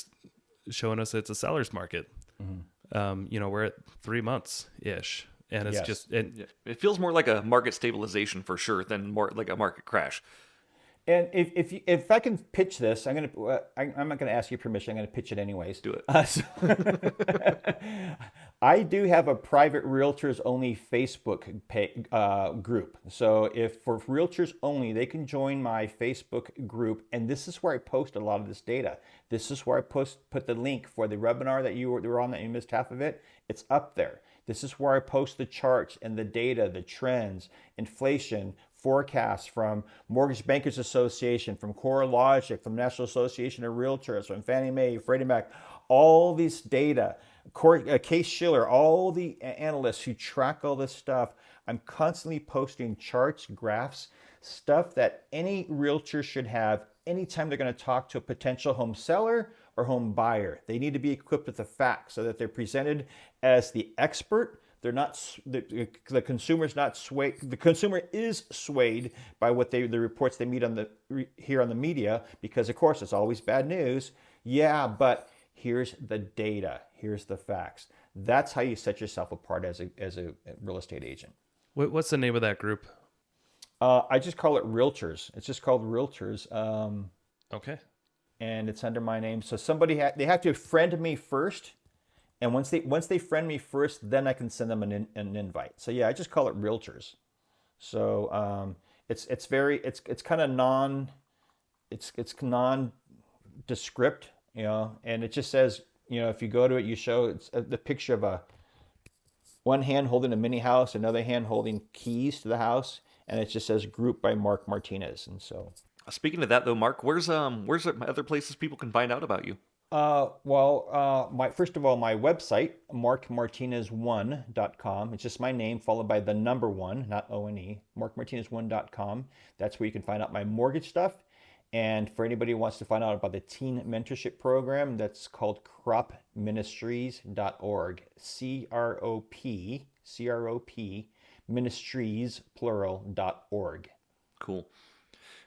Speaker 2: showing us it's a seller's market. We're at 3 months ish, and it's
Speaker 1: it feels more like a market stabilization for sure than more like a market crash.
Speaker 3: And if I can pitch this, I'm not gonna ask you permission. I'm gonna pitch it anyways.
Speaker 1: Do it.
Speaker 3: I do have a private realtors only Facebook group. So if for realtors only, they can join my Facebook group, and this is where I post a lot of this data. This is where I put the link for the webinar that you were on that you missed half of it. It's up there. This is where I post the charts and the data, the trends, inflation, forecasts from Mortgage Bankers Association, from CoreLogic, from National Association of Realtors, from Fannie Mae, Freddie Mac, all this data, Case Shiller, all the analysts who track all this stuff. I'm constantly posting charts, graphs, stuff that any realtor should have anytime they're going to talk to a potential home seller or home buyer. They need to be equipped with the facts so that they're presented as the expert. They're not, the consumer's not swayed. The consumer is swayed by the reports they hear on the media, because of course it's always bad news. Yeah, but here's the data. Here's the facts. That's how you set yourself apart as a real estate agent.
Speaker 2: What's the name of that group?
Speaker 3: I just call it Realtors. It's just called Realtors.
Speaker 2: Okay.
Speaker 3: And it's under my name. So they have to friend me first. And once they friend me first, then I can send them an invite. So yeah, I just call it Realtors. So it's kind of nondescript, and it just says, if you go to it, you show it's the picture of one hand holding a mini house, another hand holding keys to the house, and it just says Group by Mark Martinez. And so,
Speaker 1: speaking of that though, Mark, where's other places people can find out about you?
Speaker 3: First of all, my website, markmartinez1.com. It's just my name followed by the number 1, not O-N-E, markmartinez1.com. That's where you can find out my mortgage stuff. And for anybody who wants to find out about the teen mentorship program, that's called cropministries.org. C-R-O-P, ministries, plural.org.
Speaker 1: Cool.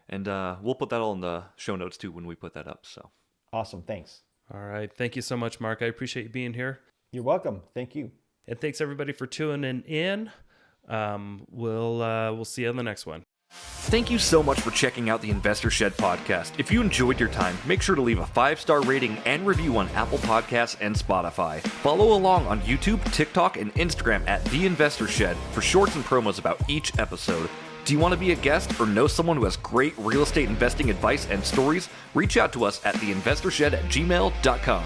Speaker 1: And we'll put that all in the show notes too when we put that up. So
Speaker 3: awesome. Thanks.
Speaker 2: All right. Thank you so much, Mark. I appreciate you being here.
Speaker 3: You're welcome. Thank you.
Speaker 2: And thanks everybody for tuning in. We'll see you on the next one.
Speaker 1: Thank you so much for checking out the Investor Shed podcast. If you enjoyed your time, make sure to leave a 5-star rating and review on Apple Podcasts and Spotify. Follow along on YouTube, TikTok, and Instagram at The Investor Shed for shorts and promos about each episode. Do you want to be a guest or know someone who has great real estate investing advice and stories? Reach out to us at theinvestorshed@gmail.com.